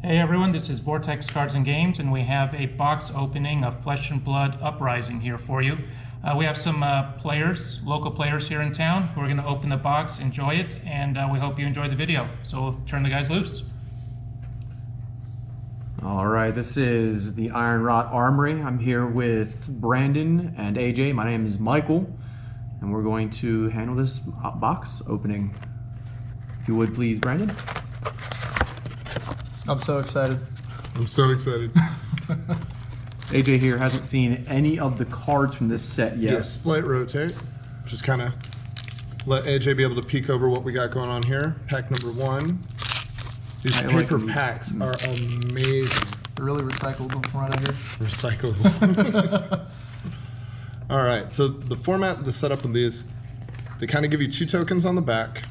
Hey everyone, this is Vortex Cards and Games, and we have a box opening of Flesh and Blood Uprising here for you. We have some local players here in town who are going to open the box, enjoy it, and we hope you enjoy the video. So we'll turn the guys loose. All right, this is the Ironrot Armory. I'm here with Brandon and AJ. My name is Michael, and we're going to handle this box opening. If you would please, Brandon. I'm so excited. I'm so excited. AJ here hasn't seen any of the cards from this set yet. Do a slight rotate. Just kind of let AJ be able to peek over what we got going on here. Pack number one. These paper packs are amazing. They're really recyclable from what I hear. Recyclable. All right, so the format, the setup of these, they kind of give you 2 tokens on the back.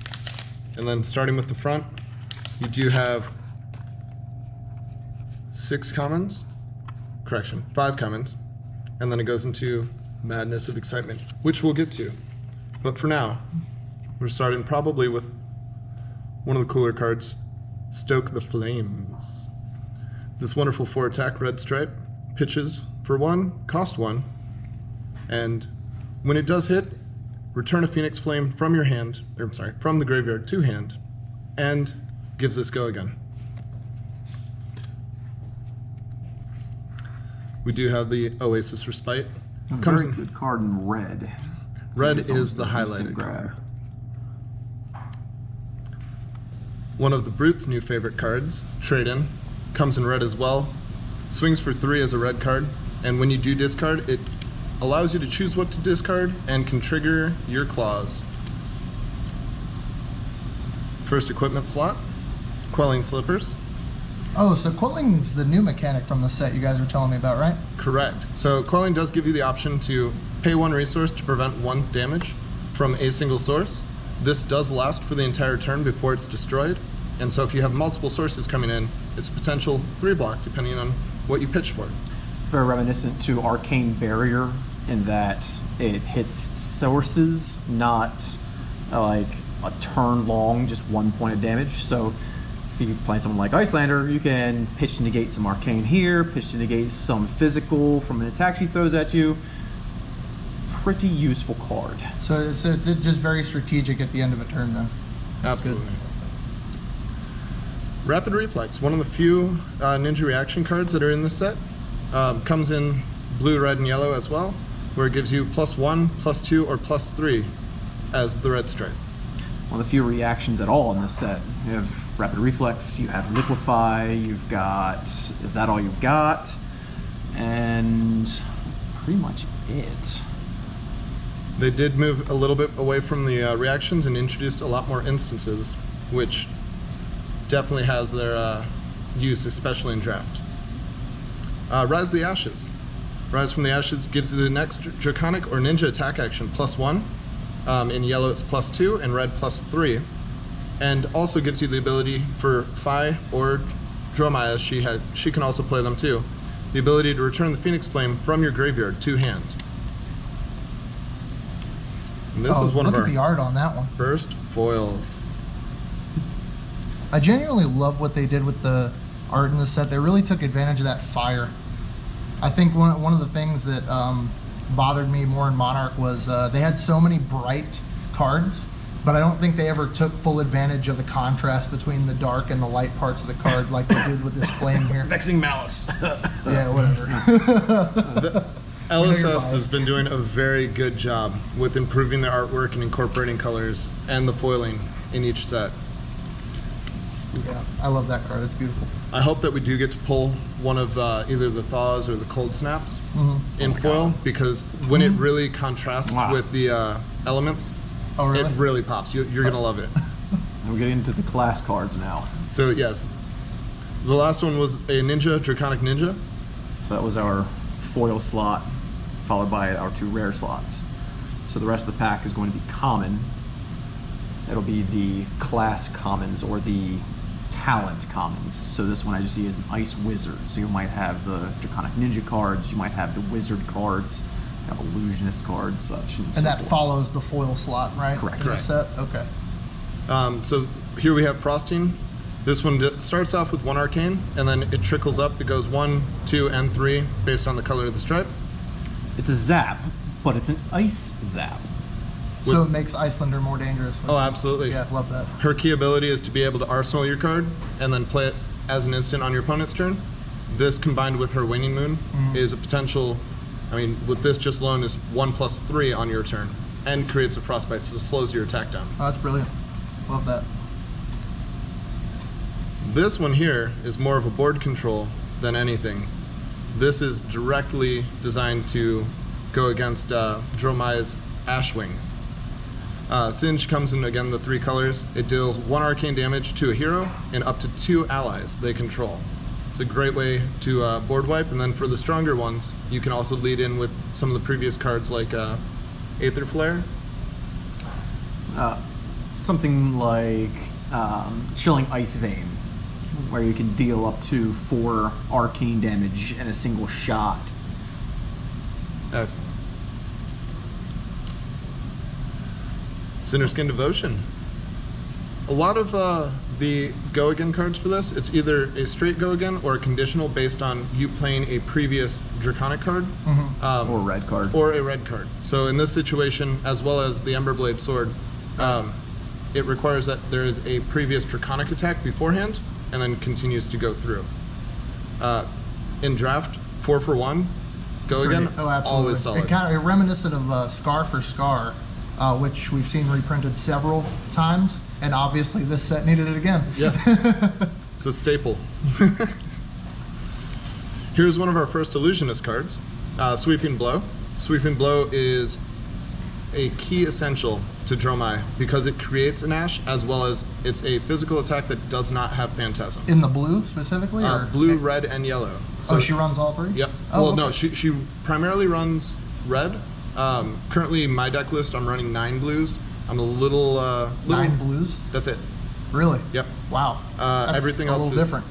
And then starting with the front, you do have 5 commons, and then it goes into Madness of Excitement, which we'll get to. But for now, we're starting probably with one of the cooler cards, Stoke the Flames. This wonderful 4-attack red stripe pitches for 1, cost 1, and when it does hit, return a Phoenix Flame from your hand, from the graveyard to hand, and gives this go again. We do have the Oasis Respite. Very good card in red. Red is the highlighted card. One of the Brute's new favorite cards, Trade In, comes in red as well. Swings for 3 as a red card, and when you do discard, it allows you to choose what to discard and can trigger your claws. First equipment slot, Quelling Slippers. Oh, so Quelling's the new mechanic from the set you guys were telling me about, right? Correct. So Quelling does give you the option to pay 1 resource to prevent 1 damage from a single source. This does last for the entire turn before it's destroyed. And so if you have multiple sources coming in, it's a potential 3 block depending on what you pitch for. It's very reminiscent to Arcane Barrier in that it hits sources, not like a turn long, just 1 point of damage. So if you play something like Icelander, you can pitch to negate some arcane here, pitch to negate some physical from an attack she throws at you. Pretty useful card. So it's just very strategic at the end of a turn then. That's absolutely good. Rapid Reflex, one of the few ninja reaction cards that are in this set. Comes in blue, red, and yellow as well, where it gives you +1, +2, or +3 as the red stripe. One of the few reactions at all in this set. You have Rapid Reflex, you have Liquefy, you've got That All You Got, and that's pretty much it. They did move a little bit away from the reactions and introduced a lot more instances, which definitely has their use, especially in draft. Rise the Ashes. Rise from the Ashes gives you the next Draconic or Ninja attack action +1. In yellow it's +2, and red +3. And also gives you the ability for Phi or Dromaya, she can also play them too, the ability to return the Phoenix Flame from your graveyard to hand. And this is one of our look at the art on that one. First foils. I genuinely love what they did with the art in the set. They really took advantage of that fire. I think one of the things that bothered me more in Monarch was they had so many bright cards, but I don't think they ever took full advantage of the contrast between the dark and the light parts of the card like they did with this flame here. Vexing Malice. Yeah, whatever. The LSS has been doing a very good job with improving their artwork and incorporating colors and the foiling in each set. Yeah, I love that card. It's beautiful. I hope that we do get to pull one of either the Thaws or the Cold Snaps in foil, because when it really contrasts with the elements, it really pops. You're going to love it. We're getting into the class cards now. So yes, the last one was a Ninja, Draconic Ninja. So that was our foil slot, followed by our 2 rare slots. So the rest of the pack is going to be common. It'll be the class commons or the talent commons. So this one I just see as an Ice Wizard. So you might have the Draconic Ninja cards, you might have the Wizard cards, you have Illusionist cards, such and so that forth. follows the foil slot, right? Correct. Correct. Set? Okay. So here we have Frosting, This one starts off with 1 arcane, and then it trickles up. It goes 1, 2, and 3 based on the color of the stripe. It's a zap, but it's an ice zap. So it makes Icelander more dangerous. Oh, absolutely. Yeah, love that. Her key ability is to be able to arsenal your card and then play it as an instant on your opponent's turn. This combined with her Waning Moon is a potential, I mean, with this just alone is 1+3 on your turn and creates a Frostbite, so it slows your attack down. Oh, that's brilliant. Love that. This one here is more of a board control than anything. This is directly designed to go against Dromai's Ash Wings. Singe comes in, again, the 3 colors. It deals 1 arcane damage to a hero and up to 2 allies they control. It's a great way to board wipe, and then for the stronger ones, you can also lead in with some of the previous cards like Aether Flare. Something like Chilling Ice Vein, where you can deal up to 4 arcane damage in a single shot. Excellent. Cinderskin Devotion. A lot of the Go Again cards for this, it's either a straight Go Again or a conditional based on you playing a previous Draconic card. Or a red card. Or a red card. So in this situation, as well as the Emberblade Sword, it requires that there is a previous Draconic attack beforehand and then continues to go through. In draft, 4 for 1, Go Again, Oh, absolutely. always solid. It kind of reminiscent of Scar for Scar, which we've seen reprinted several times, and obviously this set needed it again. Yes. It's a staple. Here's one of our first Illusionist cards, Sweeping Blow. Sweeping Blow is a key essential to Dromai because it creates an Ash, as well as it's a physical attack that does not have Phantasm. In the blue specifically? Or? Blue, red, and yellow. So she runs all 3? Yep. Oh, well, okay. no, she primarily runs red. Currently, in my deck list, I'm running 9 blues. I'm a little... 9 blues? That's it. Really? Yep. Wow. That's Everything a else little is different.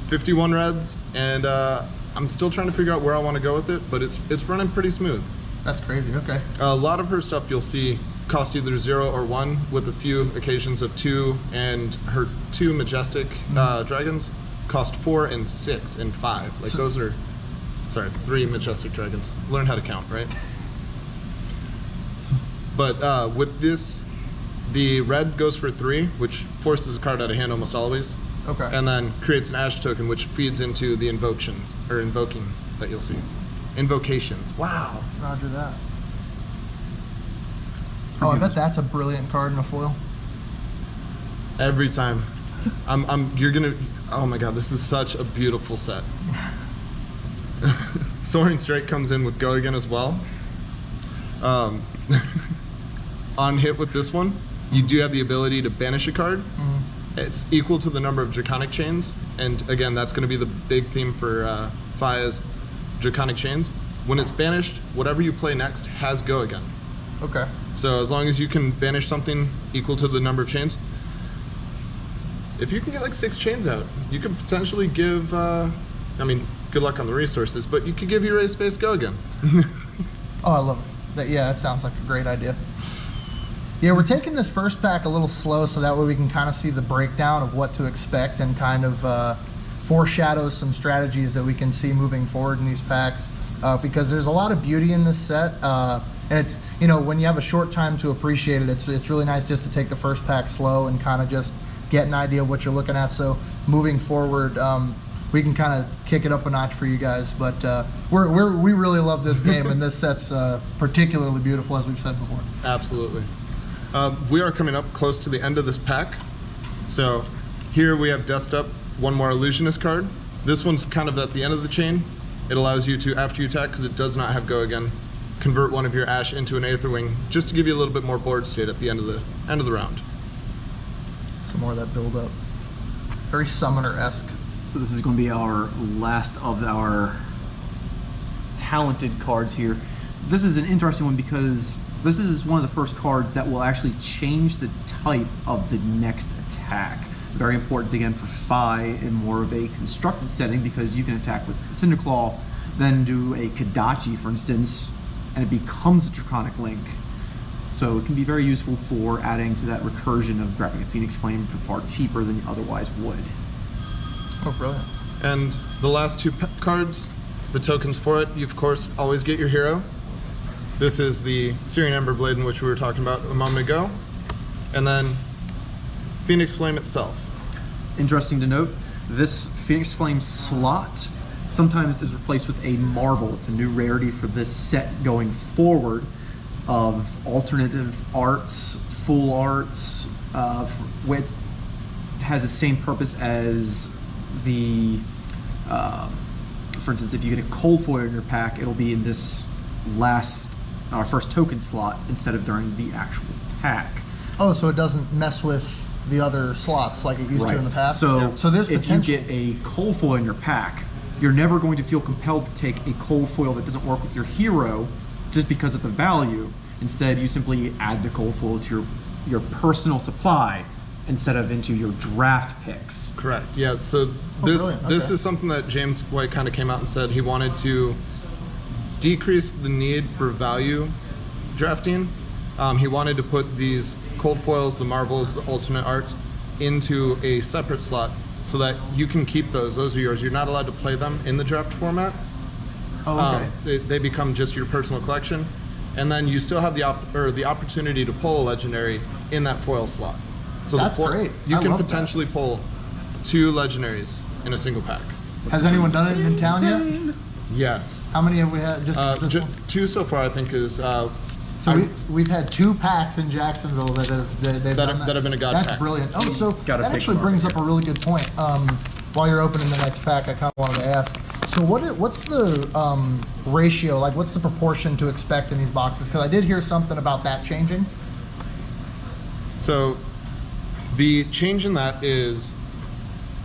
51 reds, and I'm still trying to figure out where I want to go with it, but it's running pretty smooth. That's crazy. Okay. A lot of her stuff you'll see cost either 0 or 1, with a few occasions of 2, and her 2 majestic dragons cost 4 and 6 and 5. Like, those are, sorry, 3 majestic dragons. Learn how to count, right? But with this, the red goes for 3, which forces a card out of hand almost always. Okay. And then creates an Ash token, which feeds into the invoking that you'll see. Invocations. Wow. Roger that. Oh, I bet that's a brilliant card in a foil. Every time. You're gonna, oh my god, this is such a beautiful set. Soaring Strike comes in with Go Again as well. On hit with this one, you do have the ability to banish a card. It's equal to the number of Draconic Chains, and again, that's gonna be the big theme for Phi's Draconic Chains. When it's banished, whatever you play next has Go Again. Okay. So as long as you can banish something equal to the number of chains, if you can get like 6 chains out, you could potentially give, I mean, good luck on the resources, but you could give your Raised Face Go Again. Oh, I love that. Yeah, that sounds like a great idea. Yeah, we're taking this first pack a little slow so that way we can kind of see the breakdown of what to expect and kind of foreshadows some strategies that we can see moving forward in these packs, because there's a lot of beauty in this set, and it's, you know, when you have a short time to appreciate it, it's really nice just to take the first pack slow and kind of just get an idea of what you're looking at, so moving forward we can kind of kick it up a notch for you guys. But we really love this game, and this set's particularly beautiful, as we've said before. Absolutely. We are coming up close to the end of this pack, so here we have dust up one more Illusionist card. This one's kind of at the end of the chain. It allows you to, after you attack, because it does not have Go Again, convert one of your Ash into an Aether Wing, just to give you a little bit more board state at the end of the round. Some more of that build up. Very Summoner-esque. So this is going to be our last of our talented cards here. This is an interesting one because this is one of the first cards that will actually change the type of the next attack. Very important again for Phi in more of a constructed setting, because you can attack with Cinderclaw, then do a Kadachi, for instance, and it becomes a Draconic Link. So it can be very useful for adding to that recursion of grabbing a Phoenix Flame for far cheaper than you otherwise would. Oh, brilliant. And the last two cards, the tokens for it, you of course always get your hero. This is the Searing Ember Blade, in which we were talking about a moment ago. And then Phoenix Flame itself. Interesting to note, this Phoenix Flame slot sometimes is replaced with a Marvel. It's a new rarity for this set going forward of alternative arts, full arts, which has the same purpose as the, for instance, if you get a cold foil in your pack, it'll be in this first token slot instead of during the actual pack. Oh, so it doesn't mess with the other slots like it used to in the past? So there's if potential. you get a cold foil in your pack, you're never going to feel compelled to take a cold foil that doesn't work with your hero just because of the value. Instead, you simply add the cold foil to your personal supply instead of into your draft picks. Correct. Yeah. So this is something that James White kind of came out and said he wanted to decrease the need for value drafting. He wanted to put these cold foils, the Marvels, the alternate arts into a separate slot so that you can keep those. Those are yours. You're not allowed to play them in the draft format. Oh, okay. They become just your personal collection. And then you still have the opportunity to pull a legendary in that foil slot. So That's great. You I can love potentially pull 2 legendaries in a single pack. Has anyone done it in town yet? Yes. How many have we had? Just 2 so far, I think, is. So we've had 2 packs in Jacksonville that have that have been a god That's pack. brilliant. Oh, so Gotta that pick actually one. brings up a really good point. While you're opening the next pack, I kind of wanted to ask. So what's the ratio? Like, what's the proportion to expect in these boxes? Because I did hear something about that changing. So the change in that is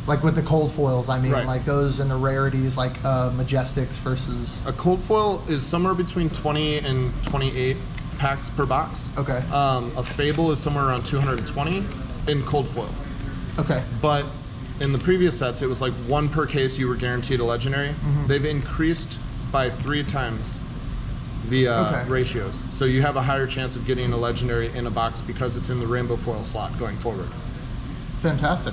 Like with the cold foils, I mean, Right. like those and the rarities, like Majestics versus. a cold foil is somewhere between 20 and 28 packs per box. Okay. A Fable is somewhere around 220 in cold foil. Okay. But in the previous sets, it was like 1 per case you were guaranteed a legendary. They've increased by 3 times the ratios. So you have a higher chance of getting a legendary in a box because it's in the rainbow foil slot going forward. Fantastic.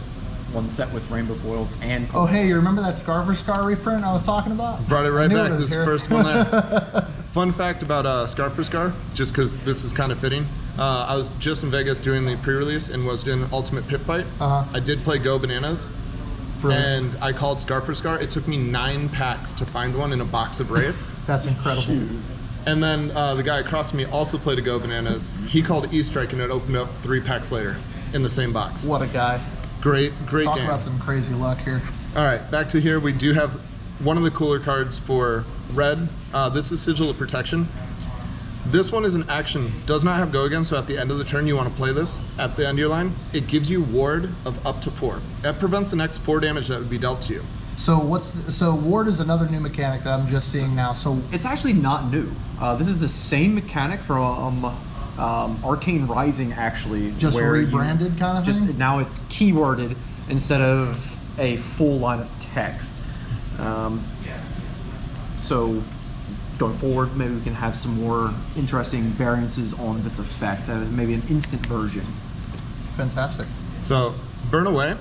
One set with rainbow foils and Oh, cold hey, you foils. remember that Scar for Scar reprint I was talking about? Brought it right I knew back, was this here. first one there. Fun fact about Scar for Scar, just because this is kind of fitting. I was just in Vegas doing the pre-release and was doing Ultimate Pit Fight. I did play Go Bananas, Brilliant. and I called Scar for Scar. It took me 9 packs to find one in a box of Wraith. That's incredible. And then the guy across from me also played a Go Bananas. He called E-Strike and it opened up 3 packs later in the same box. What a guy. Great Talk game. about some crazy luck here. All right, back to here. We do have one of the cooler cards for red. This is Sigil of Protection. This one is an action, does not have go again, so at the end of the turn you want to play this at the end of your line. It gives you ward of up to 4. That prevents the next 4 damage that would be dealt to you. So ward is another new mechanic that I'm just seeing now. So It's actually not new. This is the same mechanic from Arcane Rising, actually. Just where rebranded kind of thing? Now it's keyworded instead of a full line of text. So going forward, maybe we can have some more interesting variances on this effect, maybe an instant version. fantastic. So Burn Away.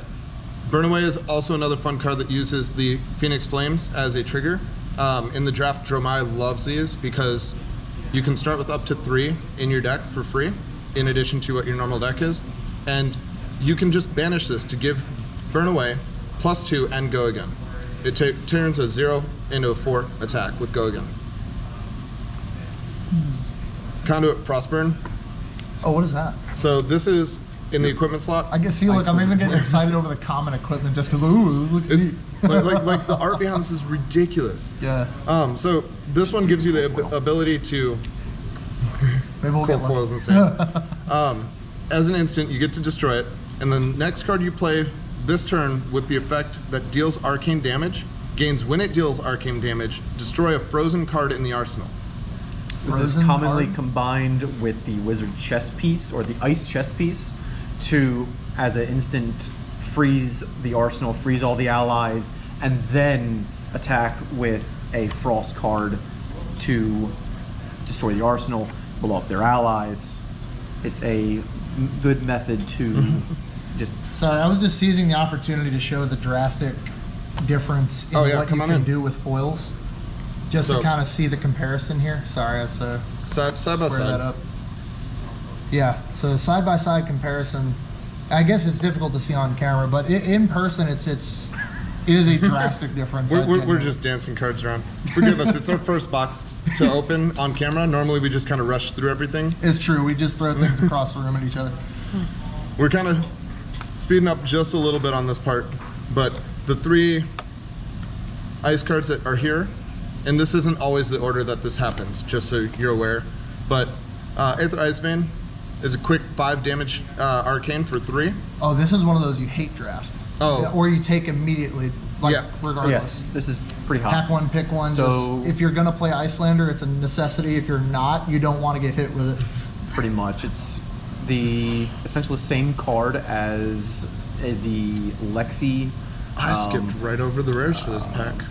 Burn Away is also another fun card that uses the Phoenix Flames as a trigger. In the draft, Dromai loves these because you can start with up to 3 in your deck for free, in addition to what your normal deck is. And you can just banish this to give Burn Away +2 and Go Again. It turns a 0 into a 4 attack with Go Again. Conduit Frostburn. Oh, what is that? So this is in the equipment slot. I can see, look, I'm even getting excited over the common equipment just because, ooh, it looks neat. like the art behind this is ridiculous. Yeah. So this one gives you the ability to Maybe we'll get cold foils insane. As an instant, you get to destroy it, and then next card you play this turn with the effect that deals arcane damage, gains when it deals arcane damage, destroy a frozen card in the arsenal. This is Frozen commonly card? combined with the wizard chess piece or the ice chess piece to, as an instant, freeze the arsenal, freeze all the allies, and then attack with a frost card to destroy the arsenal, blow up their allies, it's a good method to just. Sorry, I was just seizing the opportunity to show the drastic difference in what you can do with foils. Just to kind of see the comparison here. Sorry, let's side by square side. that up. Yeah, so side by side comparison. I guess it's difficult to see on camera, but in person, it is a drastic difference. We're just dancing cards around. Forgive us. It's our first box to open on camera. Normally, we just kind of rush through everything. It's true. We just throw things across the room at each other. We're kind of speeding up just a little bit on this part, but the 3 ice cards that are here, and this isn't always the order that this happens, just so you're aware, but Aether Ice Vein is a quick 5 damage arcane for 3. Oh, this is one of those you hate draft. Oh. Or you take immediately, regardless. Yes, this is pretty hot. Pack one, pick one. So if you're gonna play Icelander, it's a necessity. If you're not, you don't want to get hit with it. Pretty much, it's the essentially same card as the Lexi. I skipped right over the rares for this pack.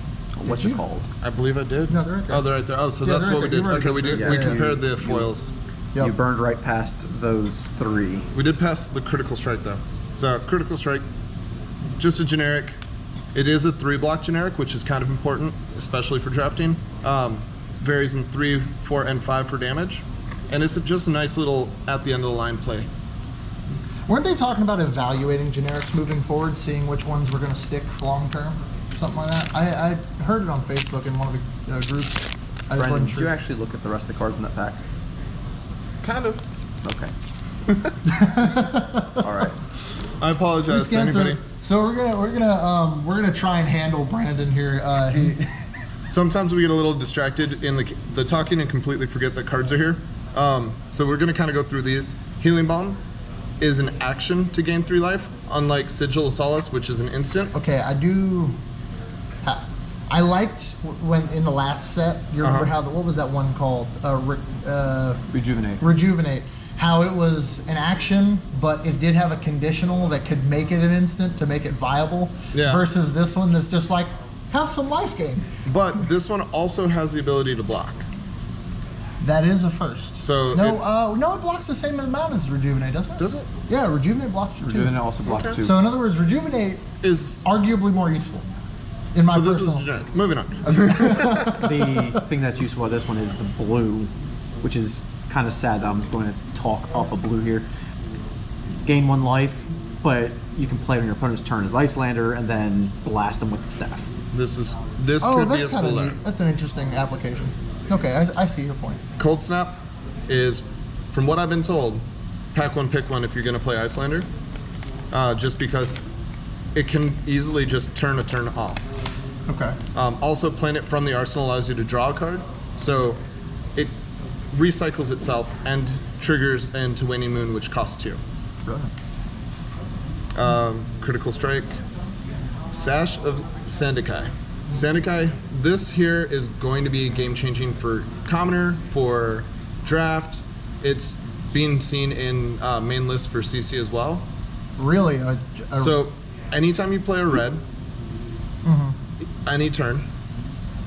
What's it called? I believe I did. No, they're right there. Oh, they're right there. Oh, so Yeah, that's they're what right we there. did. You were Okay, right there. we Yeah, compared the foils. Yep. You burned right past those 3. We did pass the Critical Strike though. So Critical Strike, just a generic. It is a 3-block generic, which is kind of important, especially for drafting. Varies in 3, 4, and 5 for damage. And it's just a nice little at the end of the line play. Weren't they talking about evaluating generics moving forward, seeing which ones were going to stick long term? Something like that. I heard it on Facebook in one of the groups. I just Brandon, wasn't did sure. you actually look at the rest of the cards in that pack? Kind of. Okay. All right. I apologize to anybody. So we're gonna try and handle Brandon here. Sometimes we get a little distracted in the talking and completely forget that cards are here. So we're gonna kind of go through these. Healing Balm is an action to gain 3 life, unlike Sigil of Solace, which is an instant. Okay, I liked when in the last set. You remember what was that one called? Rejuvenate. Rejuvenate. How it was an action, but it did have a conditional that could make it an instant to make it viable. Yeah. Versus this one that's just like, have some life gain. But this one also has the ability to block. That is a first. So no, it blocks the same amount as Rejuvenate, doesn't it? Does it? Yeah, Rejuvenate blocks for 2. Rejuvenate also blocks Okay. 2. So in other words, Rejuvenate Is arguably more useful. In my but this is personal. generic. Moving on. The thing that's useful about this one is the blue, which is kind of sad that I'm going to talk up a blue here. Gain 1 life, but you can play on your opponent's turn as Icelander and then blast them with the staff. This could be a That's kind of spoiler. neat. That's an interesting application. Okay, I see your point. Cold Snap is, from what I've been told, pack 1, pick 1 if you're going to play Icelander. Just because it can easily just turn a turn off. Okay. Also, playing it from the arsenal allows you to draw a card. So it recycles itself and triggers into Waning Moon, which costs 2. Brilliant. Critical Strike. Sash of Sandakai. Sandakai, this here is going to be game changing for Commoner, for Draft. It's being seen in main list for CC as well. Really? So anytime you play a red, any turn,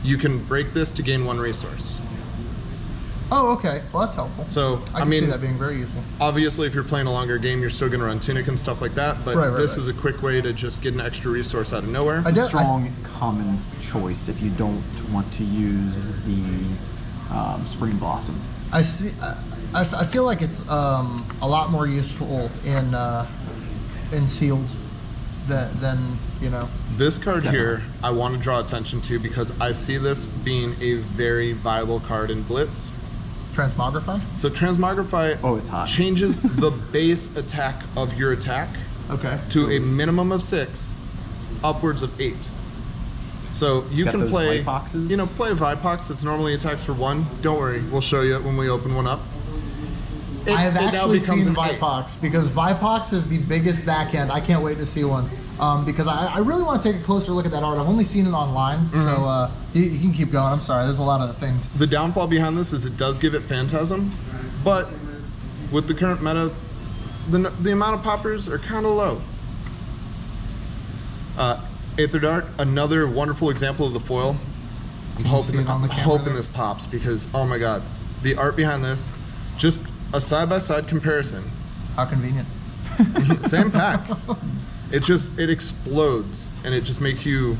you can break this to gain 1 resource. Oh, okay. Well, that's helpful. So I can see that being very useful. Obviously, if you're playing a longer game, you're still going to run Tunic and stuff like that, but this is a quick way to just get an extra resource out of nowhere. It's a strong common choice if you don't want to use the Spring Blossom. I see. I feel like it's a lot more useful in sealed than you know. This card here, I want to draw attention to because I see this being a very viable card in Blitz. Transmogrify? So Transmogrify it's hot. changes the base attack of your attack to a minimum of 6, upwards of 8. So you can play, play a Vipox that's normally attacks for 1. Don't worry, we'll show you it when we open one up. I have actually seen Vipox because Vipox is the biggest backhand. I can't wait to see one because I really want to take a closer look at that art. I've only seen it online, so you can keep going. I'm sorry, there's a lot of things. The downfall behind this is it does give it Phantasm, but with the current meta, the amount of poppers are kind of low. Aether Dark, another wonderful example of the foil. I'm hoping this pops because, oh my god, the art behind this, just a side-by-side comparison. How convenient. Same pack. It explodes, and it just makes you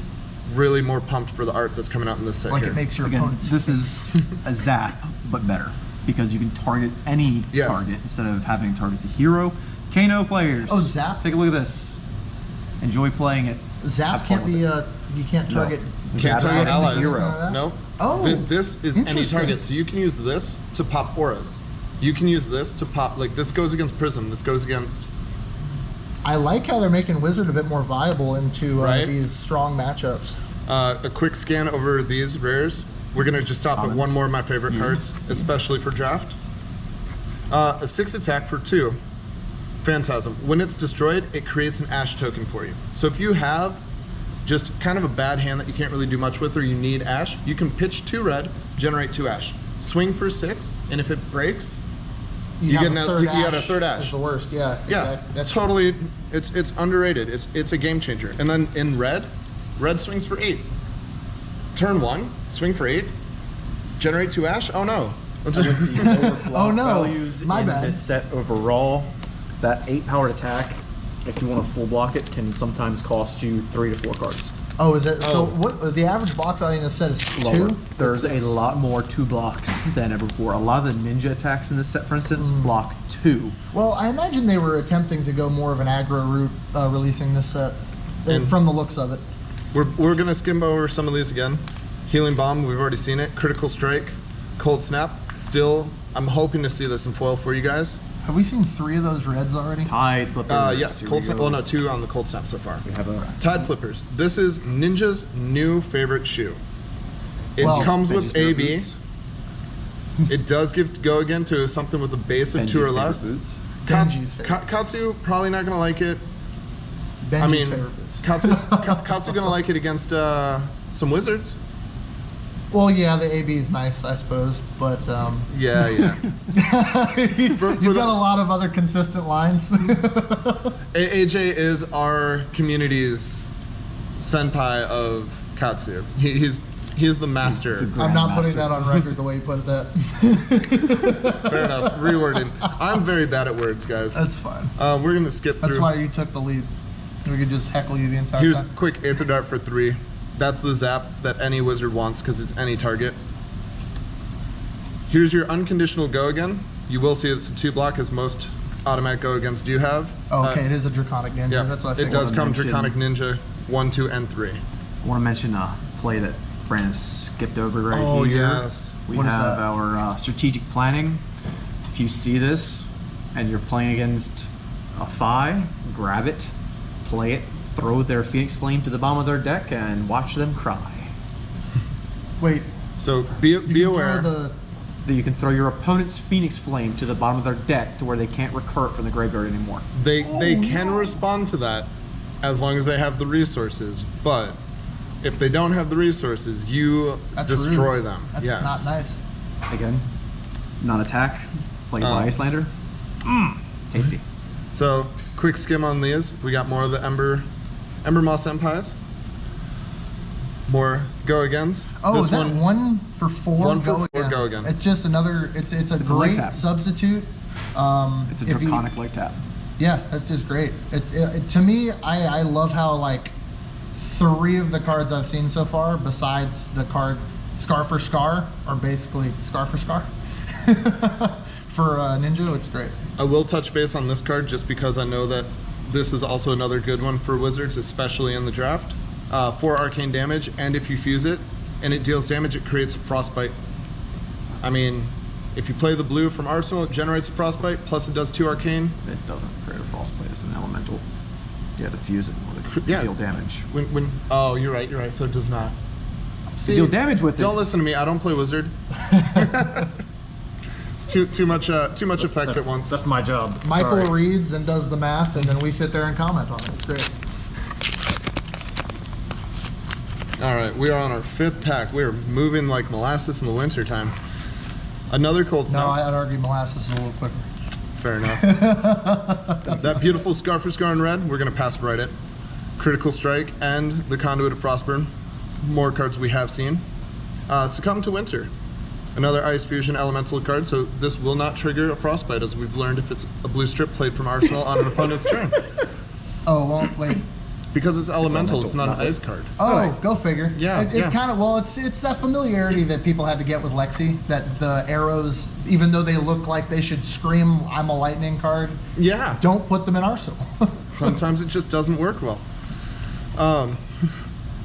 really more pumped for the art that's coming out in this set Like here. it makes your Again, opponents. this is a zap, but better, because you can target any Yes. target instead of having to target the hero. Kano players. Oh, zap? Take a look at this. Enjoy playing it. Zap Have fun can't be with it. you can't target. Can't Zap target is the allies. hero. Nope. Oh, This is any interesting. target, so you can use this to pop auras. You can use this to pop, like this goes against Prism, this goes against... I like how they're making Wizard a bit more viable into Right? these strong matchups. A quick scan over these rares. We're gonna just stop at Commons. one more of my favorite cards, especially for draft. A 6 attack for 2. Phantasm. When it's destroyed, it creates an Ash token for you. So if you have just kind of a bad hand that you can't really do much with, or you need Ash, you can pitch 2 red, generate 2 Ash. Swing for 6, and if it breaks, you have get a third you got a third Is Ash. the worst. Yeah. Yeah, exactly. That's totally. It's underrated. It's a game changer. And then in red swings for 8. Turn 1, swing for 8, generate 2 Ash. Oh no. Oh, no. Values My in bad. this set overall, that 8 powered attack, if you want to full block it, can sometimes cost you 3 to 4 cards. Oh, is it? Oh. So what? The average block value in this set is Lower. 2. There's a lot more 2 blocks than ever before. A lot of the ninja attacks in this set, for instance, block 2. Well, I imagine they were attempting to go more of an aggro route releasing this set, And- from the looks of it. We're gonna skim over some of these again. Healing Bomb, we've already seen it. Critical Strike, Cold Snap. Still, I'm hoping to see this in foil for you guys. Have we seen 3 of those reds already? Tide flippers. Yes, here Cold we Snap. go. Well, no, 2 on the Cold Snap so far. We have a Tide Flippers. This is Ninja's new favorite shoe. It Well, comes with Benji's favorite AB. boots. It does go again to something with a base of Benji's 2 or favorite less. boots. Benji's favorite. Katsu probably not gonna like it. Benji's I mean, favorite boots. Katsu gonna like it against some wizards. Well, yeah, the AB is nice, I suppose, but Yeah. he's For got the- a lot of other consistent lines. AJ is our community's senpai of Katsu. He's the master. the I'm not putting Grandmaster. that on record the way you put that. Fair enough. Rewording. I'm very bad at words, guys. That's fine. We're gonna skip That's through. why you took the lead. We could just heckle you the entire Here's time. quick Aether Dart for 3. That's the zap that any wizard wants because it's any target. Here's your unconditional go again. You will see it's a 2 block as most automatic go against do have. Oh, okay, it is a Draconic Ninja. Yeah, That's what I it figured. does come mention- Draconic Ninja 1, 2, and 3. I want to mention a play that Brandon skipped over right Oh, here. yes. We What is have that? our strategic planning. If you see this and you're playing against a Phi, grab it, play it, throw their Phoenix Flame to the bottom of their deck, and watch them cry. Wait, So be you can throw aware. That you can throw your opponent's Phoenix Flame to the bottom of their deck to where they can't recur it from the graveyard anymore. They Oh, can no. respond to that as long as they have the resources. But if they don't have the resources, you That's destroy rude. them. That's yes. not nice. Again, non-attack, played by Icelander. Tasty. So quick skim on these. We got more of the Ember Moss Empires. More go agains. Oh, this is that one for 4? One for go 4 again. go again. It's just another. It's a a light great tap. substitute. It's a if you- draconic light tap. Yeah, that's just great. To me, I love how like 3 of the cards I've seen so far, besides the card Scar for Scar, are basically Scar for Scar. For Ninja, it's great. I will touch base on this card just because I know that this is also another good one for wizards, especially in the draft. 4 arcane damage, and if you fuse it and it deals damage, it creates a frostbite. I mean, if you play the blue from Arsenal, it generates a frostbite, plus it does 2 arcane. It doesn't create a frostbite. It's an elemental. You have to fuse it in order to Yeah. deal damage. Oh, you're right. So it does not. You deal damage with Don't this. listen to me. I don't play wizard. It's too much effects at once. That's my job. Michael Sorry. reads and does the math, and then we sit there and comment on it. It's great. All right, we are on our 5th pack. We are moving like molasses in the wintertime. Another cold No, snap. I'd argue molasses is a little quicker. Fair enough. That beautiful Scar for Scar in red, we're going to pass right it. Critical Strike and the Conduit of Frostburn. More cards we have seen. Succumb to Winter. Another Ice Fusion Elemental card, so this will not trigger a Frostbite, as we've learned if it's a blue strip played from Arsenal on an opponent's turn. Oh, well, wait. Because it's elemental, it's not an not ice card. Oh, Nice. go figure. Yeah, It yeah. kind of, well, it's that familiarity that people had to get with Lexi, that the arrows, even though they look like they should scream, I'm a lightning card, Yeah. don't put them in Arsenal. Sometimes it just doesn't work well.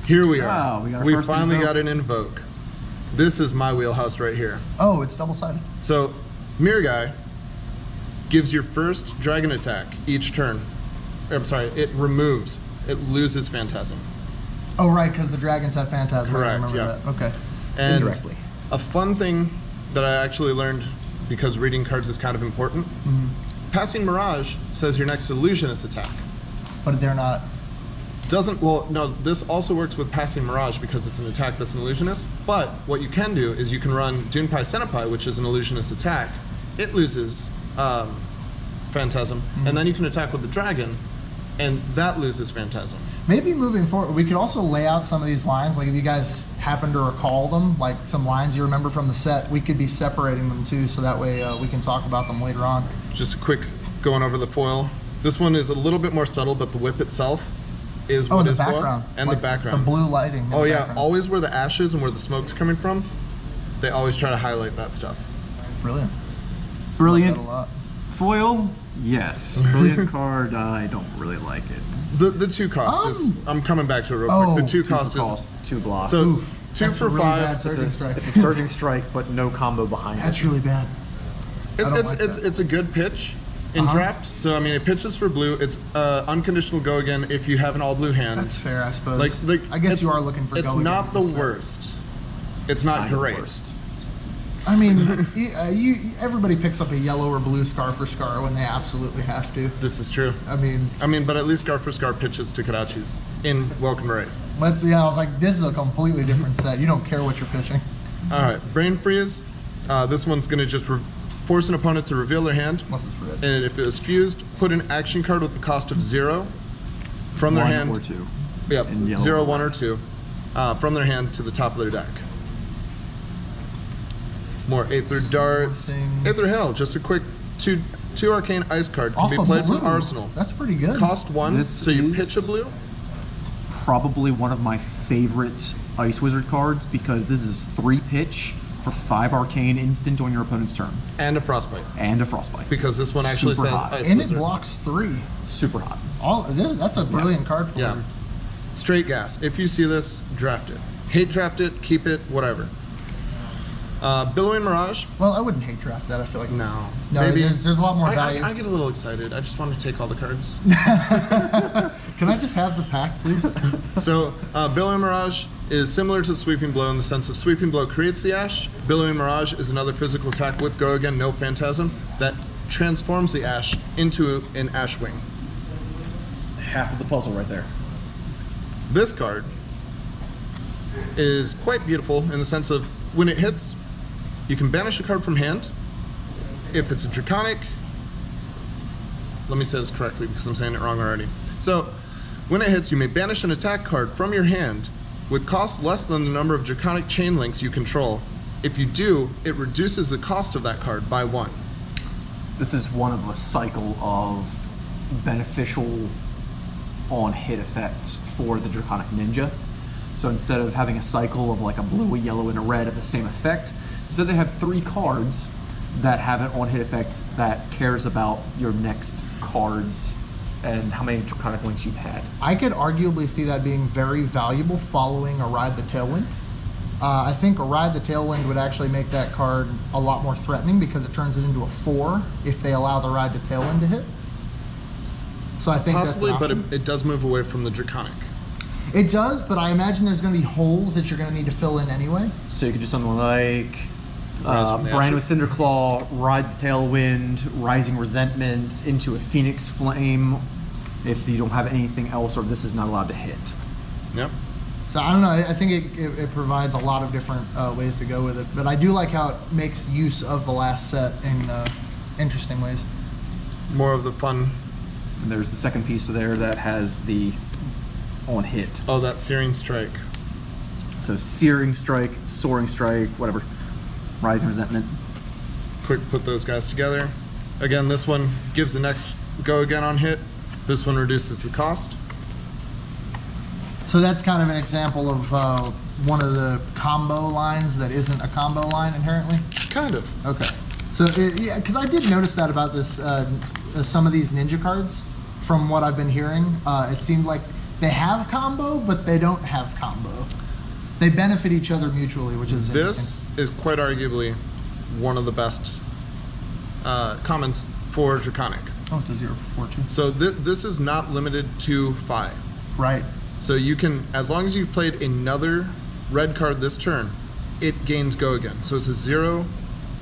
Here we are. Wow, we got our we first finally invoke. got an invoke. This is my wheelhouse right here. Oh, it's double-sided. So, Mirror Guy gives your first dragon attack each turn. I'm sorry, it removes. It loses Phantasm. Oh, right, because the dragons have Phantasm. Correct, I remember yeah. that. Okay. And Indirectly. a fun thing that I actually learned, because reading cards is kind of important, Passing Mirage says your next illusionist attack. But they're not. Doesn't, well, no, this also works with Passing Mirage because it's an attack that's an illusionist, but what you can do is you can run Dunpai Senpai, which is an illusionist attack. It loses Phantasm, and then you can attack with the dragon, and that loses Phantasm. Maybe moving forward, we could also lay out some of these lines. Like if you guys happen to recall them, like some lines you remember from the set, we could be separating them too, so that way we can talk about them later on. Just a quick going over the foil. This one is a little bit more subtle, but the whip itself is Oh, what the is foil. background. And like the background. The blue lighting. in Oh the yeah, background. always where the ashes and where the smoke's coming from, they always try to highlight that stuff. Brilliant. Brilliant. Love that a lot. Foil, yes. Brilliant card, I don't really like it. The two cost is, I'm coming back to it real Oh, quick. The two Two for cost is, cost, 2 block. so Oof, 2 that's for a really 5. bad surging strike. It's a surging strike, but no combo behind That's it. really bad. I don't It's like that. it's a good pitch in draft. So I mean, it pitches for blue. It's unconditional go again if you have an all blue hand. That's fair, I suppose. Like I guess it's- you are looking for. It's go again not the with this set. worst. It's not Kinda great. worst. I mean, everybody picks up a yellow or blue Scar for Scar when they absolutely have to. This is true. I mean, But at least Scar for Scar pitches to Kadachis in Welcome to Wraith. I was like, this is a completely different set. You don't care what you're pitching. All right, Brain Freeze. This one's going to just force an opponent to reveal their hand. Unless it's red. And if it is fused, put an action card with the cost of 0 from their 1 hand. or 2. Yep, in yellow 0, or 1, or 2 from their hand to the top of their deck. More Aether Darts. things. Aether Hill, just a quick two arcane ice card can Off be of played blue. from Arsenal. That's pretty good. Cost 1, This so you is- pitch a blue. Probably one of my favorite Ice Wizard cards because this is 3 pitch for 5 arcane instant on your opponent's turn. And a Frostbite. And a Frostbite. Because this one actually Super says hot. Ice And Wizard. it blocks 3. Super hot. That's a brilliant card for Yeah. Wizard. Straight gas. If you see this, draft it. Hate draft it, keep it, whatever. Billowing Mirage. Well, I wouldn't hate draft that. I feel like it's- No. No, Maybe. there's a lot more I value. get a little excited. I just want to take all the cards. Can I just have the pack, please? So, Billowing Mirage is similar to Sweeping Blow in the sense of Sweeping Blow creates the ash. Billowing Mirage is another physical attack with go again, no Phantasm, that transforms the ash into an ash wing. Half of the puzzle right there. This card is quite beautiful in the sense of when it hits, you can banish a card from hand. If it's a Draconic, let me say this correctly because I'm saying it wrong already. So, when it hits, you may banish an attack card from your hand with cost less than the number of Draconic chain links you control. If you do, it reduces the cost of that card by 1. This is one of a cycle of beneficial on-hit effects for the Draconic Ninja. So instead of having a cycle of like a blue, a yellow, and a red of the same effect, instead they have 3 cards that have an on-hit effect that cares about your next cards and how many Draconic links you've had. I could arguably see that being very valuable following a Ride the Tailwind. I think a Ride the Tailwind would actually make that card a lot more threatening because it turns it into a 4 if they allow the Ride the Tailwind to hit. So I think Possibly, that's but an option. it does move away from the Draconic. It does, but I imagine there's going to be holes that you're going to need to fill in anyway. So you could do something like Rise from the Brand with Ashes. Cinderclaw, Ride the Tailwind, Rising Resentment into a Phoenix Flame if you don't have anything else or this is not allowed to hit. Yep. So I don't know. I think it provides a lot of different ways to go with it. But I do like how it makes use of the last set in interesting ways. More of the fun. And there's the second piece there that has the on hit. Oh, that Searing Strike. So Searing Strike, Soaring Strike, whatever. Rising Resentment. Quick, put those guys together. Again, this one gives the next go again on hit. This one reduces the cost. So that's kind of an example of one of the combo lines that isn't a combo line inherently? Kind of. Okay. So, yeah, because I did notice that about this, some of these ninja cards, from what I've been hearing, it seemed like they have combo, but they don't have combo. They benefit each other mutually, which is This is quite arguably one of the best commons for Draconic. Oh, it's a 0 for 4 too. So this is not limited to Phi. Right. So you can, as long as you've played another red card this turn, it gains go again. So it's a 0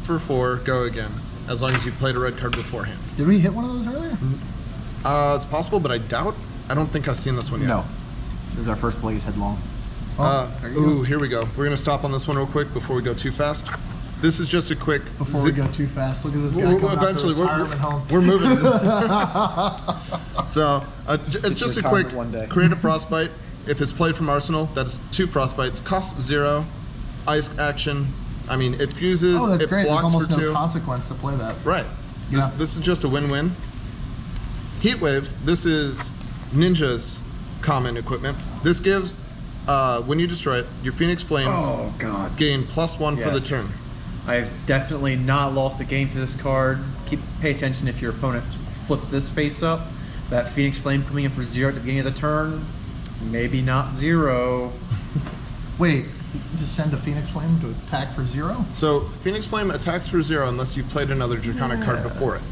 for 4 go again, as long as you played a red card beforehand. Did we hit one of those earlier? It's possible, but I don't think I've seen this one yet. No. This is our first Blaze Headlong. There you go. Here we go. We're gonna stop on this one real quick before we go too fast. This is just a quick. Before we go too fast, look at this guy coming Eventually, out the retirement home. we're moving. So it's just a quick one day. create a frostbite. If it's played from Arsenal, that's 2 frostbites. Costs 0. Ice action. I mean, it fuses. Oh, that's it great. There's blocks almost for 2. no consequence to play that. Right. Yeah. This is just a win-win. Heatwave. This is Ninja's common equipment. This gives, when you destroy it, your Phoenix Flames Oh god. gain +1 for the Yes. turn. I've definitely not lost a game to this card. Pay attention if your opponent flips this face up. That Phoenix Flame coming in for 0 at the beginning of the turn, maybe not 0. Wait, just send a Phoenix Flame to attack for 0? So Phoenix Flame attacks for 0 unless you've played another Draconic card before it.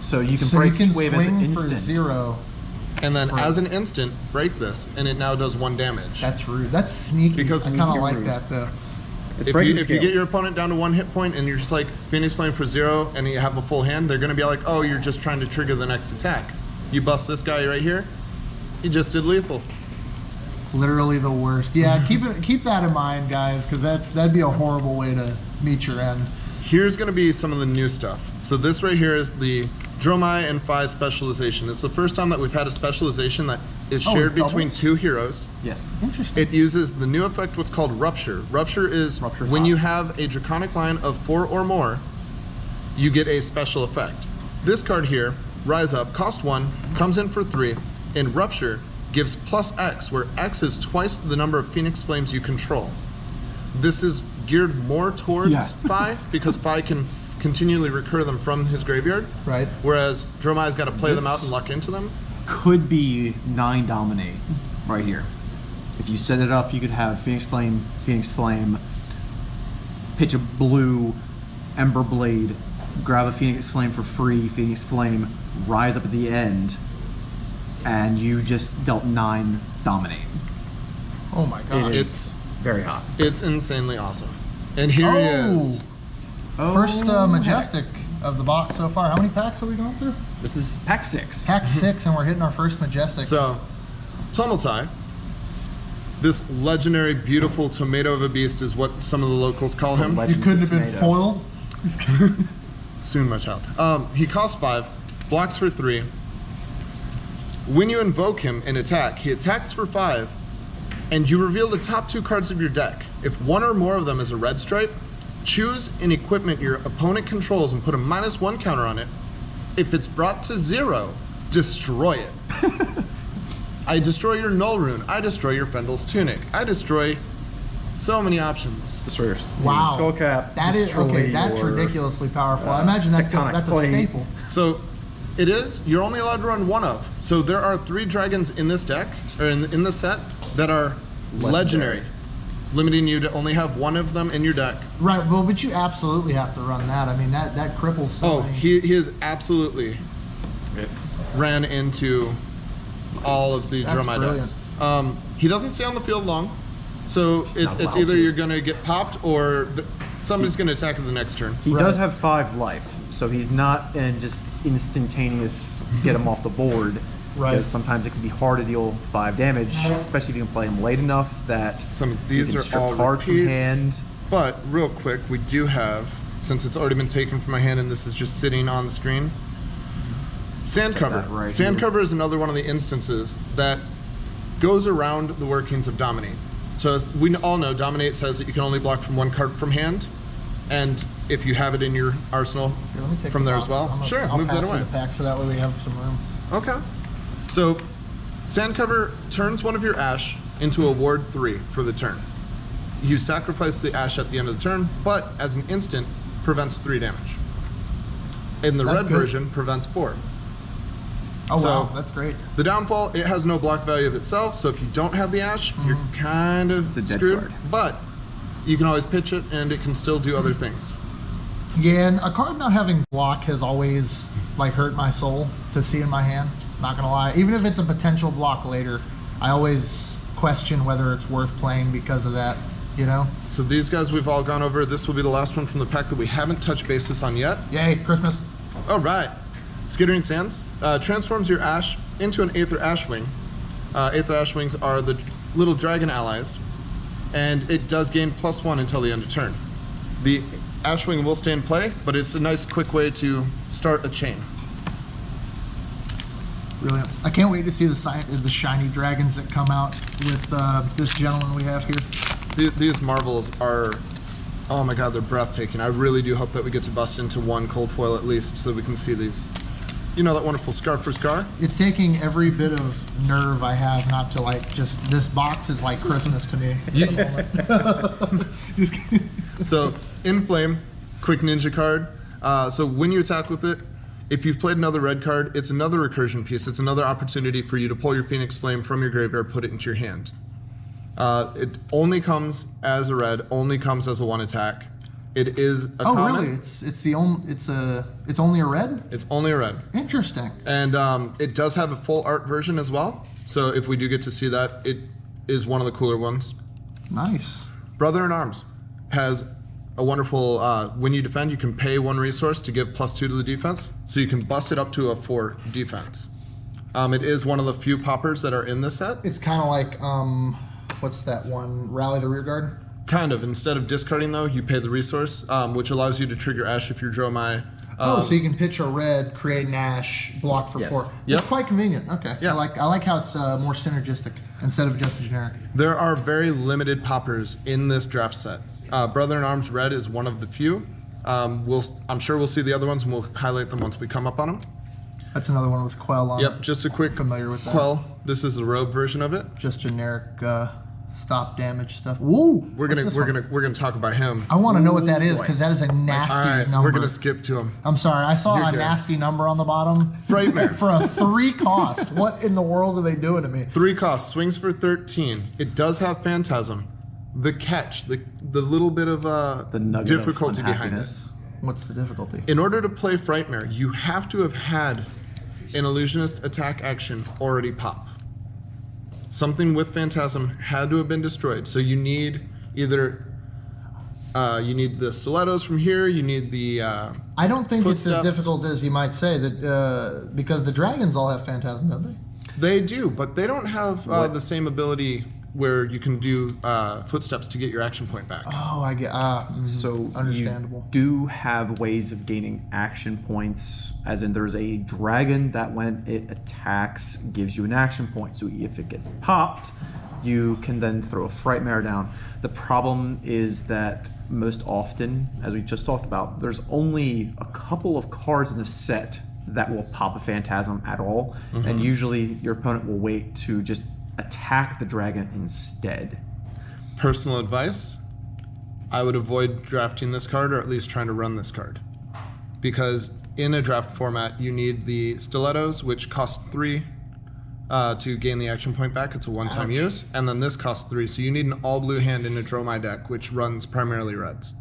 So you can So break you can Heatwave as an swing for instant. 0. And then Right. as an instant, break this, and it now does 1 damage. That's rude. That's sneaky. Because I kind of sneaky like rude. that though. It's If breaking you scales. get your opponent down to 1 hit point and you're just like Phoenix Flame for 0 and you have a full hand, they're gonna be like, oh, you're just trying to trigger the next attack. You bust this guy right here, he just did lethal. Literally the worst. Yeah, keep that in mind, guys, because that'd be a horrible way to meet your end. Here's gonna be some of the new stuff. So this right here is the Jerome and Phi Specialization. It's the first time that we've had a specialization that is Oh, shared it between doubles? 2 heroes. Yes. Interesting. It uses the new effect, what's called Rupture. Rupture is Rupture's when hot. you have a Draconic line of 4 or more, you get a special effect. This card here, Rise Up, cost 1, comes in for 3, and Rupture gives +X, where X is twice the number of Phoenix Flames you control. This is geared more towards Yeah. Phi, because Phi can continually recur them from his graveyard, Right. whereas Dromide's got to play them This- out and luck into them. Could be 9 Dominate right here. If you set it up, you could have Phoenix Flame, pitch a blue Ember Blade, grab a Phoenix Flame for free, Phoenix Flame, rise up at the end, and you just dealt 9 Dominate. Oh my god. It's very hot. It's insanely awesome. And here he is. First Oh, Majestic of the box so far. How many packs have we gone through? This is pack 6. Pack 6, and we're hitting our first Majestic. So, Tumultai, this legendary, beautiful tomato of a beast is what some of the locals call him. you couldn't have been Tomato. foiled. Soon, my child. He costs 5, blocks for 3. When you invoke him and attack, he attacks for 5, and you reveal the top 2 cards of your deck. If one or more of them is a red stripe, choose an equipment your opponent controls and put a -1 counter on it. If it's brought to 0, destroy it. I destroy your Null Rune. I destroy your Fendel's Tunic. I destroy so many options. Destroyers. Wow. Skullcap. That is destroy okay. That's your- ridiculously powerful. I imagine that's tectonic a plate. staple. So it is, you're only allowed to run 1 of. So there are 3 dragons in this deck, or in this set, that are legendary, limiting you to only have 1 of them in your deck. Right. Well, but you absolutely have to run that. I mean, that cripples so Oh, many. he is absolutely ran into all of the That's Dromai brilliant. decks. He doesn't stay on the field long, so it's not allowed either to. you're gonna get popped or somebody's gonna attack at the next turn. He Right. does have 5 life, so he's not in just instantaneous get him off the board. Right. Because sometimes it can be hard to deal 5 damage, especially if you can play him late enough that Some of you these can are strip all cards from repeats. hand. But real quick, we do have, since it's already been taken from my hand and this is just sitting on the screen, Sandcover. that right Sandcover is another one of the instances that goes around the workings of Dominate. So as we all know, Dominate says that you can only block from 1 card from hand, and if you have it in your arsenal Here, let me take from the there box. as well, I'll move that pass you away. the pack so that way we have some room. Okay. So Sand Cover turns one of your ash into a ward 3 for the turn. You sacrifice the ash at the end of the turn, but as an instant, prevents 3 damage. In the That's red good. version, prevents 4. Oh So- wow, that's great. The downfall, it has no block value of itself, so if you don't have the ash, you're kind of It's a dead screwed. card. But you can always pitch it, and it can still do other things. Yeah, and a card not having block has always like hurt my soul to see in my hand. Not gonna lie, even if it's a potential block later, I always question whether it's worth playing because of that. You know? So these guys we've all gone over. This will be the last one from the pack that we haven't touched basis on yet. Yay, Christmas. All right. Skittering Sands transforms your ash into an Aether Ashwing. Aether Ashwings are the little dragon allies, and it does gain +1 until the end of turn. The Ashwing will stay in play, but it's a nice quick way to start a chain. Brilliant. I can't wait to see the shiny dragons that come out with this gentleman we have here. These marvels are, oh my god, they're breathtaking. I really do hope that we get to bust into 1 cold foil at least so we can see these. You know that wonderful Scar for Scar? It's taking every bit of nerve I have not to like just, this box is like Christmas to me. at the moment. Just kidding. So, Inflame, quick ninja card. So when you attack with it, if you've played another red card, it's another recursion piece. It's another opportunity for you to pull your Phoenix Flame from your graveyard, put it into your hand. It only comes as a red, only comes as a 1 attack. It is a Oh common. really? It's only a red? It's only a red. Interesting. And it does have a full art version as well. So if we do get to see that, it is one of the cooler ones. Nice. Brother in Arms has a wonderful, when you defend, you can pay 1 resource to give +2 to the defense. So you can bust it up to a 4 defense. It is one of the few poppers that are in this set. It's kind of like what's that one? Rally the Rear Guard. Kind of. Instead of discarding though, you pay the resource, which allows you to trigger Ash if you're Dromai. So you can pitch a red, create an ash, block for Yes. 4. Yep. It's quite convenient. Okay. Yeah. I like how it's more synergistic instead of just a generic. There are very limited poppers in this draft set. Brother in Arms Red is one of the few. I'm sure we'll see the other ones and we'll highlight them once we come up on them. That's another one with Quell on Yep, it. just a quick Familiar with that. Quell. This is the robe version of it. Just generic stop damage stuff. Ooh. We're gonna talk about him. I want to know what that is boy. because that is a nasty All right, number. we're gonna skip to him. I'm sorry, I saw You're a good. nasty number on the bottom. Frightmare. For a 3 cost. What in the world are they doing to me? 3 costs, swings for 13. It does have Phantasm. The catch, the little bit of The nugget difficulty of behind it. unhappiness. What's the difficulty? In order to play Frightmare, you have to have had an illusionist attack action already pop. Something with Phantasm had to have been destroyed. So you need either you need the stilettos from here, you need the I don't think it's as Footsteps. difficult as you might say that because the dragons all have Phantasm, don't they? they do, but they don't have the same ability where you can do footsteps to get your action point back. Oh, I get. So understandable. you do have ways of gaining action points, as in there's a dragon that when it attacks gives you an action point. So if it gets popped, you can then throw a Frightmare down. The problem is that most often, as we just talked about, there's only a couple of cards in the set that will pop a Phantasm at all, and usually your opponent will wait to just attack the dragon instead. Personal advice, I would avoid drafting this card, or at least trying to run this card. Because in a draft format, you need the stilettos, which cost 3 to gain the action point back. It's a one-time Ouch. use. And then this costs 3. So you need an all-blue hand in a Dromai deck, which runs primarily reds.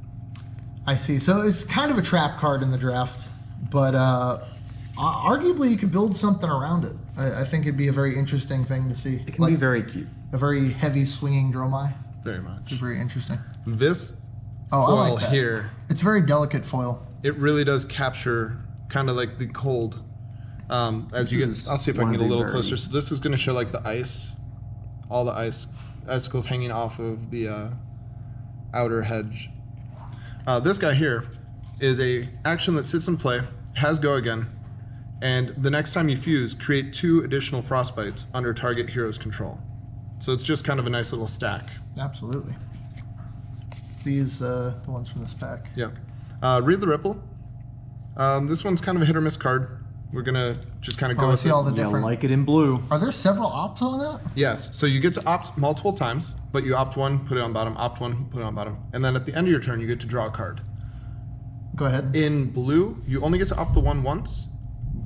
I see. So it's kind of a trap card in the draft, but arguably you could build something around it. I think it'd be a very interesting thing to see. It can be very cute. a very heavy swinging Dromai. Very much. Very interesting. This Oh, I foil like that. here, It's very delicate foil. it really does capture kind of like the cold. As you This get, is I'll see if I one can get a of the little very- closer. So this is going to show like the ice, all the icicles hanging off of the outer hedge. This guy here is a action that sits in play, has go again, and the next time you fuse, create 2 additional frostbites under target hero's control. So it's just kind of a nice little stack. Absolutely. These, the ones from this pack. Yeah. Read the Ripple. This one's kind of a hit or miss card. We're gonna just kind of go I with see it. all the Yeah, different. like it in blue. Are there several ops on that? Yes, so you get to opt multiple times, but you opt one, put it on bottom, opt one, put it on bottom. And then at the end of your turn, you get to draw a card. Go ahead. In blue, you only get to opt the one once,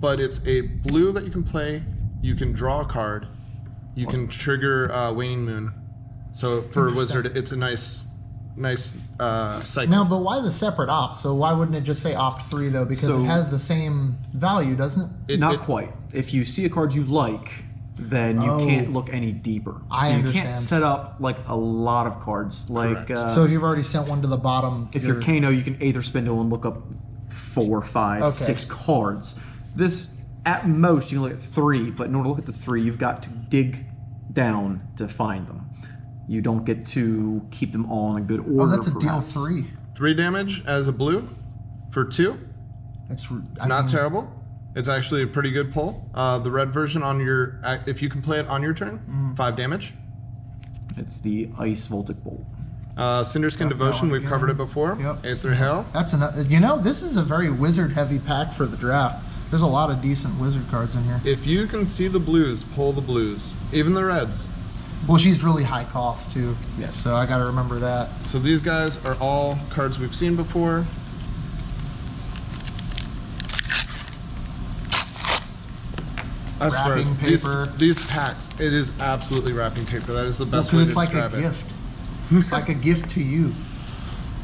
but it's a blue that you can play. You can draw a card. You can trigger Waning Moon. So for a wizard, it's a nice cycle. Now, but why the separate opt? So why wouldn't it just say opt 3 though? Because So- it has the same value, doesn't it? Not quite. If you see a card you like, then you Oh. can't look any deeper. I so you understand. can't set up like a lot of cards. Like Correct. So if you've already sent one to the bottom, if you're Kano, you can Aether Spindle and look up 4, 5, Okay. 6 cards. This, at most, you can look at 3, but in order to look at the 3, you've got to dig down to find them. You don't get to keep them all in a good order. oh, that's a deal perhaps. 3. 3 damage as a blue for 2. It's It's not terrible. It's actually a pretty good pull. The red version on your, if you can play it on your turn, 5 damage. It's the Ice Voltic Bolt. Cinderskin Got that Devotion, one we've again. covered it before. Yep. Aether Hail. That's another. You know, this is a very wizard-heavy pack for the draft. There's a lot of decent wizard cards in here. If you can see the blues, pull the blues. Even the reds. Well, she's really high cost too. Yes. So I got to remember that. So these guys are all cards we've seen before. I swear, Wrapping paper. these packs, it is absolutely wrapping paper. That is the best Well, way 'cause to it's like a describe it. gift. It's like a gift to you.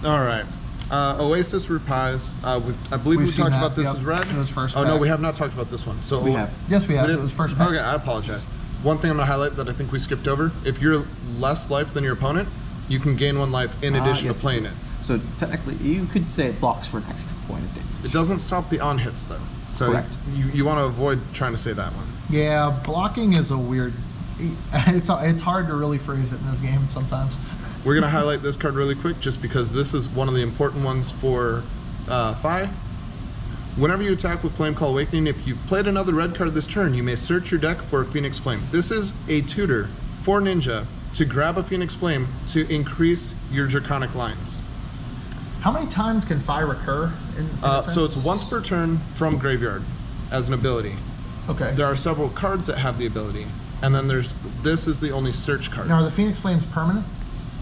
All right. Oasis Reprise. I believe We've we seen talked that, about this yep. as red. It was first Oh no, pack. we have not talked about this one. So We have. Yes, we have. did? It was first pack. Okay, I apologize. One thing I'm gonna highlight that I think we skipped over: if you're less life than your opponent, you can gain 1 life in addition Yes, to playing is. it. So technically, you could say it blocks for an extra point of damage. It doesn't stop the on hits though. So Correct. you want to avoid trying to say that one. Yeah, blocking is a weird. It's hard to really phrase it in this game sometimes. We're gonna highlight this card really quick, just because this is one of the important ones for Phi. Whenever you attack with Flame Call Awakening, if you've played another red card this turn, you may search your deck for a Phoenix Flame. This is a tutor for Ninja to grab a Phoenix Flame to increase your Draconic lines. How many times can Phi recur? In a turn? So it's once per turn from graveyard as an ability. Okay. There are several cards that have the ability, and then this is the only search card. Now, are the Phoenix Flames permanent?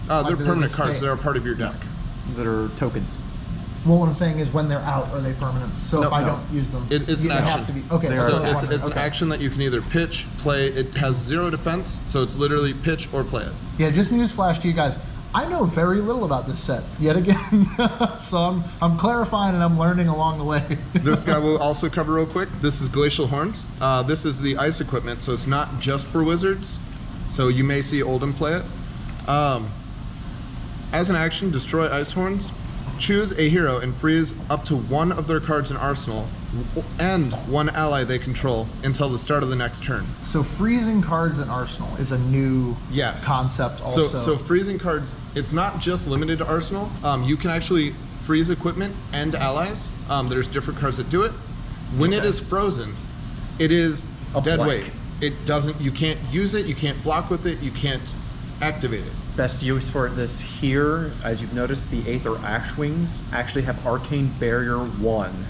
They're do they permanent just cards. stay? They're a part of your deck. That are tokens. Well, what I'm saying is when they're out, are they permanent? So if I don't use them, It's an they have action. to be. Okay, They so are So it's attacks. one. it's an Okay. action that you can either pitch, play. It has 0 defense, so it's literally pitch or play it. Yeah, just newsflash to you guys. I know very little about this set yet again, so I'm clarifying and I'm learning along the way. This guy we'll also cover real quick. This is Glacial Horns. This is the ice equipment, so it's not just for wizards. So you may see Oldham play it. As an action, destroy Ice Horns. Choose a hero and freeze up to 1 of their cards in Arsenal and 1 ally they control until the start of the next turn. So freezing cards in Arsenal is a new Yes. concept also. So freezing cards, it's not just limited to Arsenal. You can actually freeze equipment and allies. There's different cards that do it. When it is frozen, it is A dead blank. weight. It doesn't, you can't use it, you can't block with it, you can't activate it. Best use for this here, as you've noticed, the Aether Ashwings actually have Arcane Barrier 1.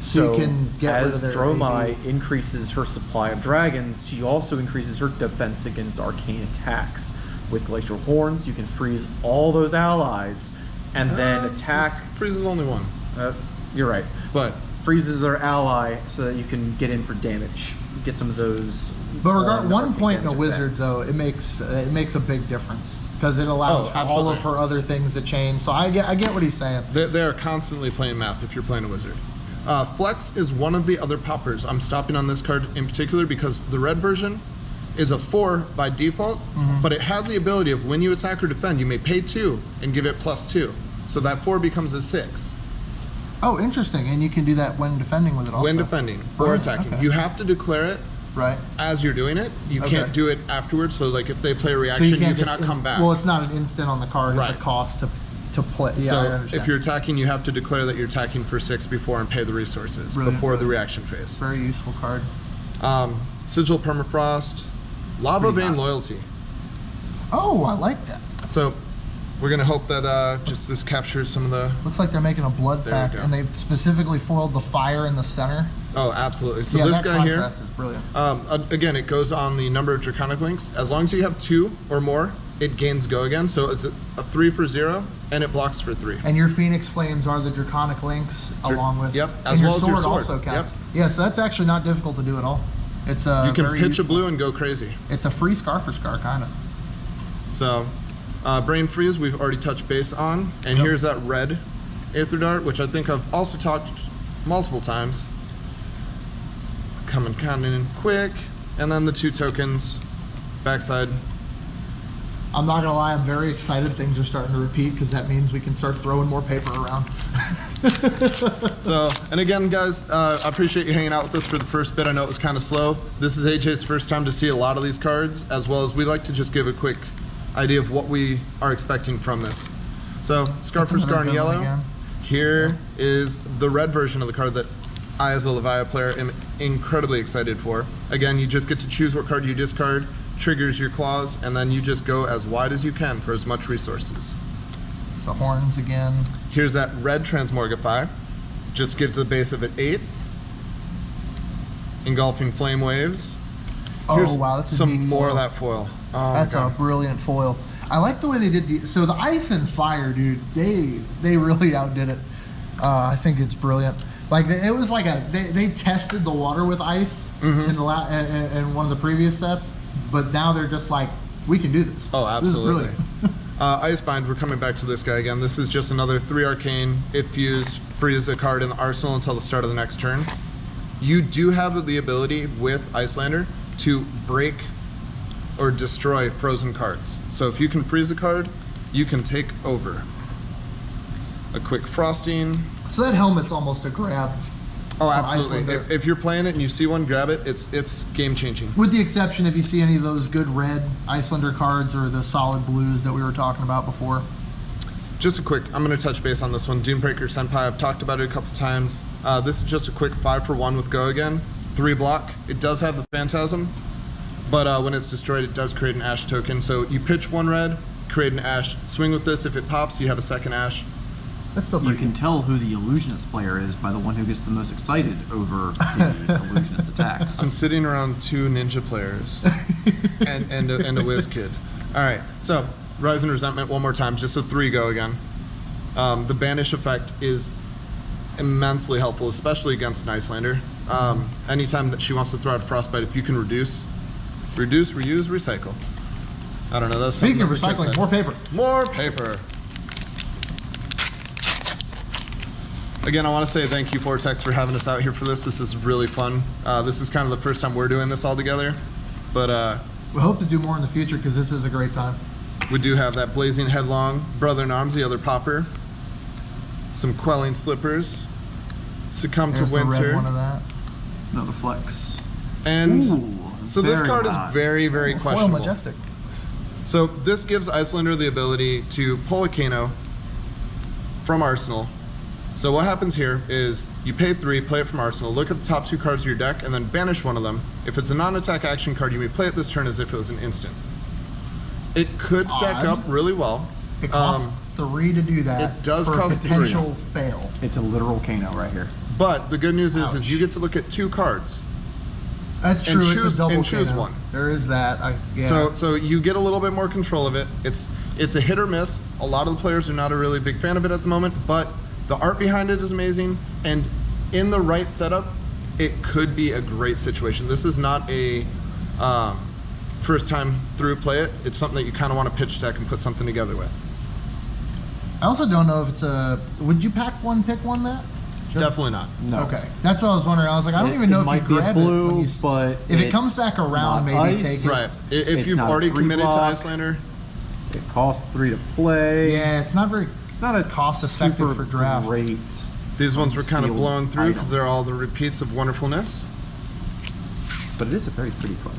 So you can get rid as of their Dromai AD. increases her supply of dragons, she also increases her defense against arcane attacks. With Glacial Horns, you can freeze all those allies and then attack. Freezes only 1, You're right. but Freezes their ally so that you can get in for damage. Get some of those. But on one point in a against wizard effects. though, it makes a big difference because it allows Oh, for all of absolutely. her other things to change. So I get what he's saying. they are constantly playing math if you're playing a wizard. Flex is one of the other poppers. I'm stopping on this card in particular because the red version is a 4 by default, but it has the ability of when you attack or defend, you may pay 2 and give it +2. So that 4 becomes a 6 Oh, interesting. And you can do that when defending with it also. when defending or Right, attacking. okay. You have to declare it Right. as you're doing it. You Okay. can't do it afterwards. So like if they play a So reaction, you can't just cannot come back. Well, it's not an instant on the card. It's Right. a cost to play. Yeah, I So understand. if you're attacking, you have to declare that you're attacking for 6 before and pay the resources Brilliant. before the reaction phase. Very useful card. Sigil Permafrost, Lava Pretty Vein hot. Loyalty. Oh, I like that. So we're gonna hope that just this captures some of the. Looks like they're making a blood There we pack, go. and they've specifically foiled the fire in the center. Oh, absolutely. So yeah, this that guy here, contrast is brilliant. again, it goes on the number of Draconic links. As long as you have 2 or more, it gains go again. So it's a 3 for 0, and it blocks for 3. And your Phoenix Flames are the Draconic links, along with. Yep, and as your well as your sword sword. also counts. Yep. Yeah, so that's actually not difficult to do at all. It's You can very pitch useful. a blue and go crazy. It's a free scar for scar, kind of. So, Brain Freeze, we've already touched base on. And Yep. here's that red Aether Dart, which I think I've also touched multiple times. Coming kind of in quick. And then the 2 tokens, backside. I'm not gonna lie, I'm very excited things are starting to repeat, because that means we can start throwing more paper around. So, and again, guys, I appreciate you hanging out with us for the first bit. I know it was kind of slow. This is AJ's first time to see a lot of these cards, as well as we like to just give a quick idea of what we are expecting from this. So, Scar That's for Scar another in good one yellow. again. Here is the red version of the card that I, as a Leviathan player, am incredibly excited for. Again, you just get to choose what card you discard, triggers your claws, and then you just go as wide as you can for as much resources. The horns again. Here's that red Transmorgify. Just gives a base of an 8. Engulfing Flame Waves. Oh Here's wow, that's a some neat more foil. of that foil. Oh, my That's a God. brilliant foil. I like the way they did so the ice and fire, dude. They really outdid it. I think it's brilliant. Like it was like they tested the water with ice Mhm. in the in one of the previous sets, but now they're just like, we can do this. Oh, absolutely. This is brilliant. Icebind, we're coming back to this guy again. This is just another 3 arcane. If fused, freeze a card in the arsenal until the start of the next turn. You do have the ability with Icelander to break or destroy frozen cards. So if you can freeze a card, you can take over. A quick frosting. So that helmet's almost a grab. Oh, for absolutely. Icelander. If you're playing it and you see one, grab it. It's game changing. With the exception if you see any of those good red Icelander cards or the solid blues that we were talking about before. Just a quick, I'm going to touch base on this one. Doombreaker Senpai, I've talked about it a couple times. This is just a quick 5 for 1 with Go again. 3 block. It does have the Phantasm, but when it's destroyed, it does create an Ash token. So you pitch 1 red, create an Ash. Swing with this. If it pops, you have a second Ash. That's still You pretty can tell who the illusionist player is by the one who gets the most excited over the illusionist attacks. I'm sitting around 2 ninja players and a whiz kid. All right, so Rise and Resentment one more time, just a 3 go again. The Banish effect is immensely helpful, especially against an Icelander. Anytime that she wants to throw out Frostbite, if you can reduce, reuse, recycle. I don't know. That's Speaking of something that the kid recycling, said. more paper. More paper. Again, I want to say thank you, Vortex, for having us out here for this. This is really fun. This is kind of the first time we're doing this all together, but We hope to do more in the future because this is a great time. we do have that Blazing Headlong, Brother in Arms, the other popper, some Quelling Slippers, Succumb There's to the Winter, red one of that. Another flex. and Ooh, so this very card hot. is very, very Foil questionable. Majestic. So this gives Icelander the ability to pull a Kano from Arsenal. So what happens here is you pay 3, play it from Arsenal, look at the top 2 cards of your deck, and then banish one of them. If it's a non-attack action card, you may play it this turn as if it was an instant. It could stack Odd. up really well. It costs 3 to do that. it does for cost a potential fail. It's a literal Kano right here. But the good news Ouch. is you get to look at 2 cards. That's true. It's choose- a double and choose Kano. one. There is that. Yeah. So you get a little bit more control of it. It's a hit or miss. A lot of the players are not a really big fan of it at the moment, but the art behind it is amazing, and in the right setup, it could be a great situation. This is not a first time through play it. It's something that you kind of want to pitch deck and put something together with. I also don't know if it's a. Would you pick one that? Just- Definitely not. No. Okay, that's what I was wondering. I was like, I don't even know it if might you be grab blue, it. When you, but if it it's comes back around, not maybe ice. take it. Right. If It's you've not a already 3 committed to block. Icelander, It costs 3 to play. Yeah, it's not very. It's not a cost effective super for draft. Great. these ones were kind of Sealed blown through because item. they're all the repeats of wonderfulness. But it is a very pretty card.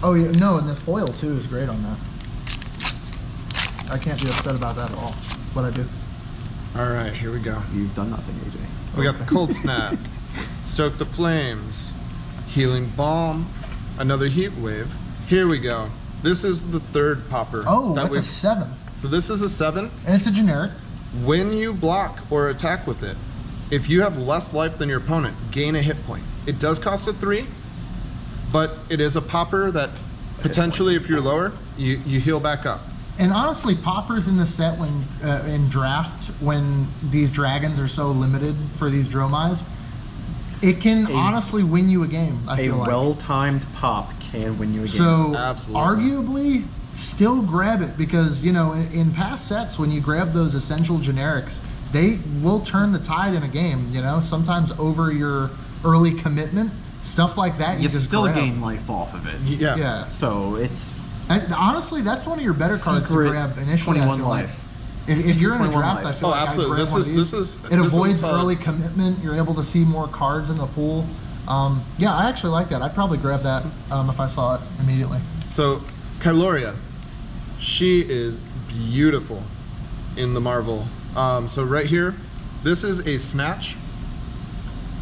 Oh yeah, no, and the foil too is great on that. I can't be upset about that at all. That's what I do. All right, here we go. You've done nothing, AJ. We got the Cold Snap, Stoke the Flames, Healing Balm, another Heat Wave. Here we go. This is the third popper. Oh, that that's a we've- 7. So this is a 7. And it's a generic. When you block or attack with it, if you have less life than your opponent, gain a hit point. It does cost a 3, but it is a popper that potentially, if you're lower, you heal back up. And honestly, poppers in the set when in draft, when these dragons are so limited for these Dromais, it can honestly win you a game, I A feel like. well-timed pop can win you a game. So Absolutely. arguably, still grab it because, you know, in past sets, when you grab those essential generics, they will turn the tide in a game, you know, sometimes over your early commitment, stuff like that. You just still grab. gain life off of it. Yeah. Yeah. So it's And honestly, that's one of your better cards to Secret grab initially. 21 I feel life. Like. If you're in a 21 draft, life. I feel Oh, like I'd absolutely. grab This one is- of this these. is- It this is avoids solid. early commitment. You're able to see more cards in the pool. Yeah, I actually like that. I'd probably grab that if I saw it immediately. So Kyloria, she is beautiful in the Marvel. So right here, this is a snatch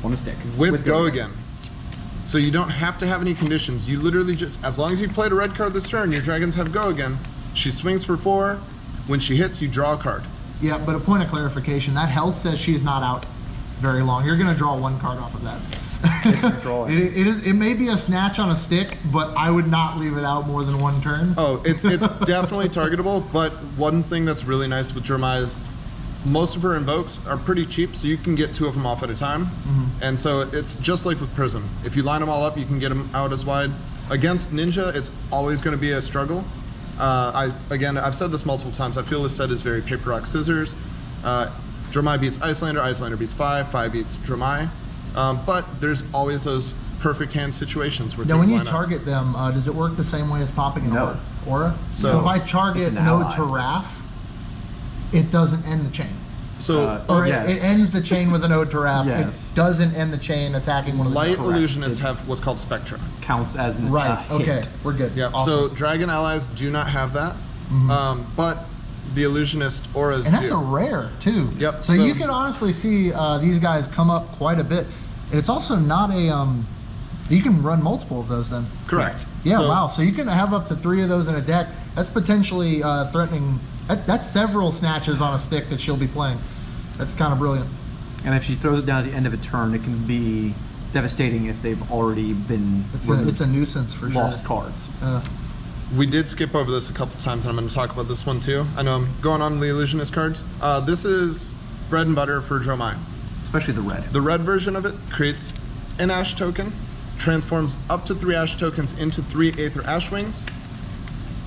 on a stick. with go again. So you don't have to have any conditions. You literally just, as long as you played a red card this turn, your dragons have go again. She swings for 4. When she hits, you draw a card. Yeah, but a point of clarification: that health says she's not out very long. You're going to draw 1 card off of that. It may be a snatch on a stick, but I would not leave it out more than 1 turn. Oh, it's definitely targetable, but one thing that's really nice with Jeremiah is most of her invokes are pretty cheap, so you can get 2 of them off at a time. And so it's just like with Prism. If you line them all up, you can get them out as wide. Against Ninja, it's always going to be a struggle. I've said this multiple times. I feel this set is very paper, rock, scissors. Jeremiah beats Icelander, Icelander beats Phi beats Jeremiah. But there's always those perfect hand situations where Now, things when you line up. target them, does it work the same way as popping an No. aura? So So if I target it's an Node ally. to Wrath, it doesn't end the chain. So Or yes. it ends the chain with an Ode to Wrath. Yes. It doesn't end the chain attacking one of the light Correct. illusionists have what's called Spectra. counts as an Right. Okay. hit. We're good. Yeah. Awesome. So dragon allies do not have that, but the illusionist auras and that's do. a rare too. Yep, So, so- you can honestly see these guys come up quite a bit. And it's also not a you can run multiple of those then. Correct. Yeah. So- Wow. So you can have up to 3 of those in a deck. That's potentially threatening. That's several snatches on a stick that she'll be playing. That's kind of brilliant. And if she throws it down at the end of a turn, it can be devastating if they've already been It's a nuisance for sure. lost cards. We did skip over this a couple times, and I'm going to talk about this one too. I know I'm going on the illusionist cards. This is bread and butter for Dromai. Especially the red. The red version of it creates an ash token, transforms up to 3 ash tokens into 3 Aether Ash Wings,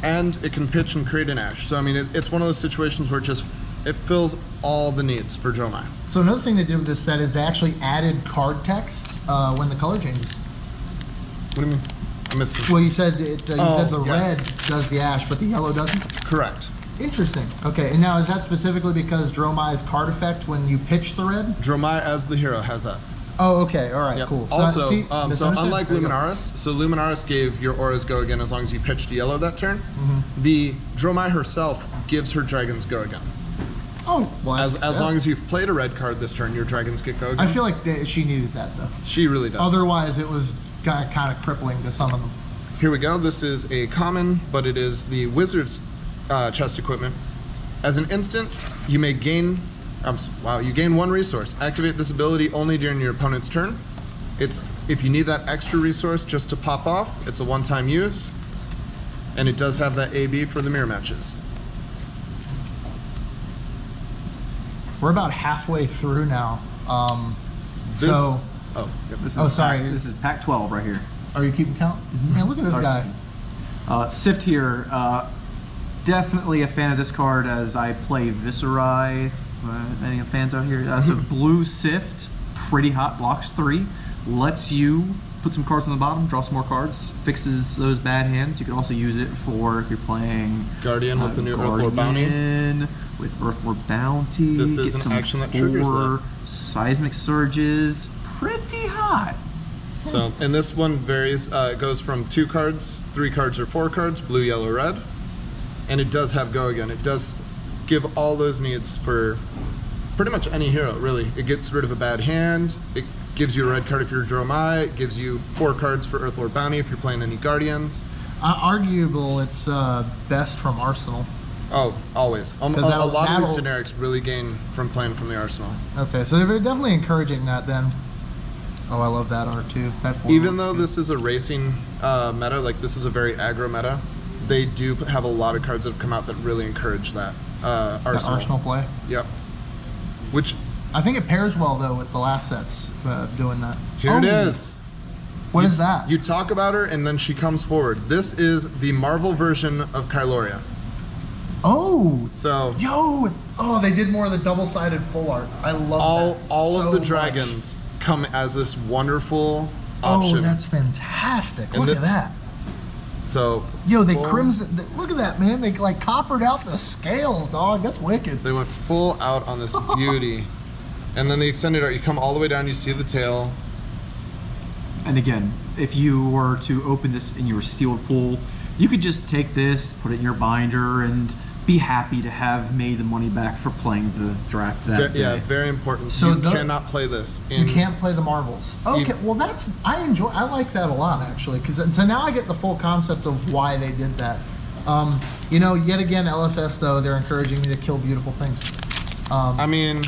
and it can pitch and create an ash. So I mean, it's one of those situations where it fills all the needs for Dromai. So another thing they did with this set is they actually added card text when the color changes. What do you mean? I missed it. Well, you said you said the yes. red does the ash, but the yellow doesn't. Correct. Interesting. Okay, and now is that specifically because Dromai's card effect when you pitch the red? Dromai as the hero has that. Oh, okay. All right. Yep. Cool. Also, see, so misunderstood? unlike There you go. Luminaris, so Luminaris gave your auras go again as long as you pitched yellow that turn. Mm-hmm. The Dromai herself gives her dragons go again. Oh, well, As that's- long as you've played a red card this turn, your dragons get go again. I feel like she needed that though. She really does. Otherwise, it was kind of crippling to some of them. Here we go. This is a common, but it is the wizard's chest equipment. As an instant, you may gain. You gain 1 resource. Activate this ability only during your opponent's turn. It's if you need that extra resource just to pop off. It's a one-time use, and it does have that AB for the mirror matches. We're about halfway through now. This, So, This is Oh, sorry. This is pack 12 right here. are you keeping count? Man, look at this Our- guy. Sift here, definitely a fan of this card as I play Viscerai. Any fans out here? So blue Sift, pretty hot, blocks 3, lets you put some cards on the bottom, draw some more cards, fixes those bad hands. You can also use it for if you're playing Guardian with the new Earthlord Bounty. Guardian with Earthlord Bounty. This is get an some action that triggers that. Seismic Surges, pretty hot. So, and this one varies. It goes from 2 cards, 3 cards, or 4 cards, blue, yellow, red. And it does have go again. It does give all those needs for pretty much any hero, really. It gets rid of a bad hand. It gives you a red card if you're Dromai. It gives you 4 cards for Earthlord Bounty if you're playing any Guardians. Arguable, it's best from Arsenal. Oh, always. A that'll- lot of these that'll- generics really gain from playing from the arsenal. Okay, so they're definitely encouraging that then. Oh, I love that art too. That foil Even looks though good. this is a racing meta, like this is a very aggro meta, they do have a lot of cards that have come out that really encourage that That arsenal. Arsenal play. Yep. Which, I think it pairs well though with the last sets doing that. here it is. What is that? You talk about her and then she comes forward. This is the Marvel version of Kyloria. Oh, So yo! Oh, they did more of the double-sided full art. I love that. all so of the much. dragons come as this wonderful Oh, option. that's fantastic! And Look it- at that. So Yo, they full- crimson. Look at that, man. They like coppered out the scales, dog. That's wicked. They went full out on this beauty. And then the extended art, you come all the way down, you see the tail. And again, if you were to open this in your sealed pool, you could just take this, put it in your binder, and be happy to have made the money back for playing the draft that day. Yeah, very important. So you the- cannot play this. You can't play the Marvels. Okay, well that's I like that a lot actually, because so now I get the full concept of why they did that. You know, yet again, LSS though they're encouraging me to kill beautiful things. I mean,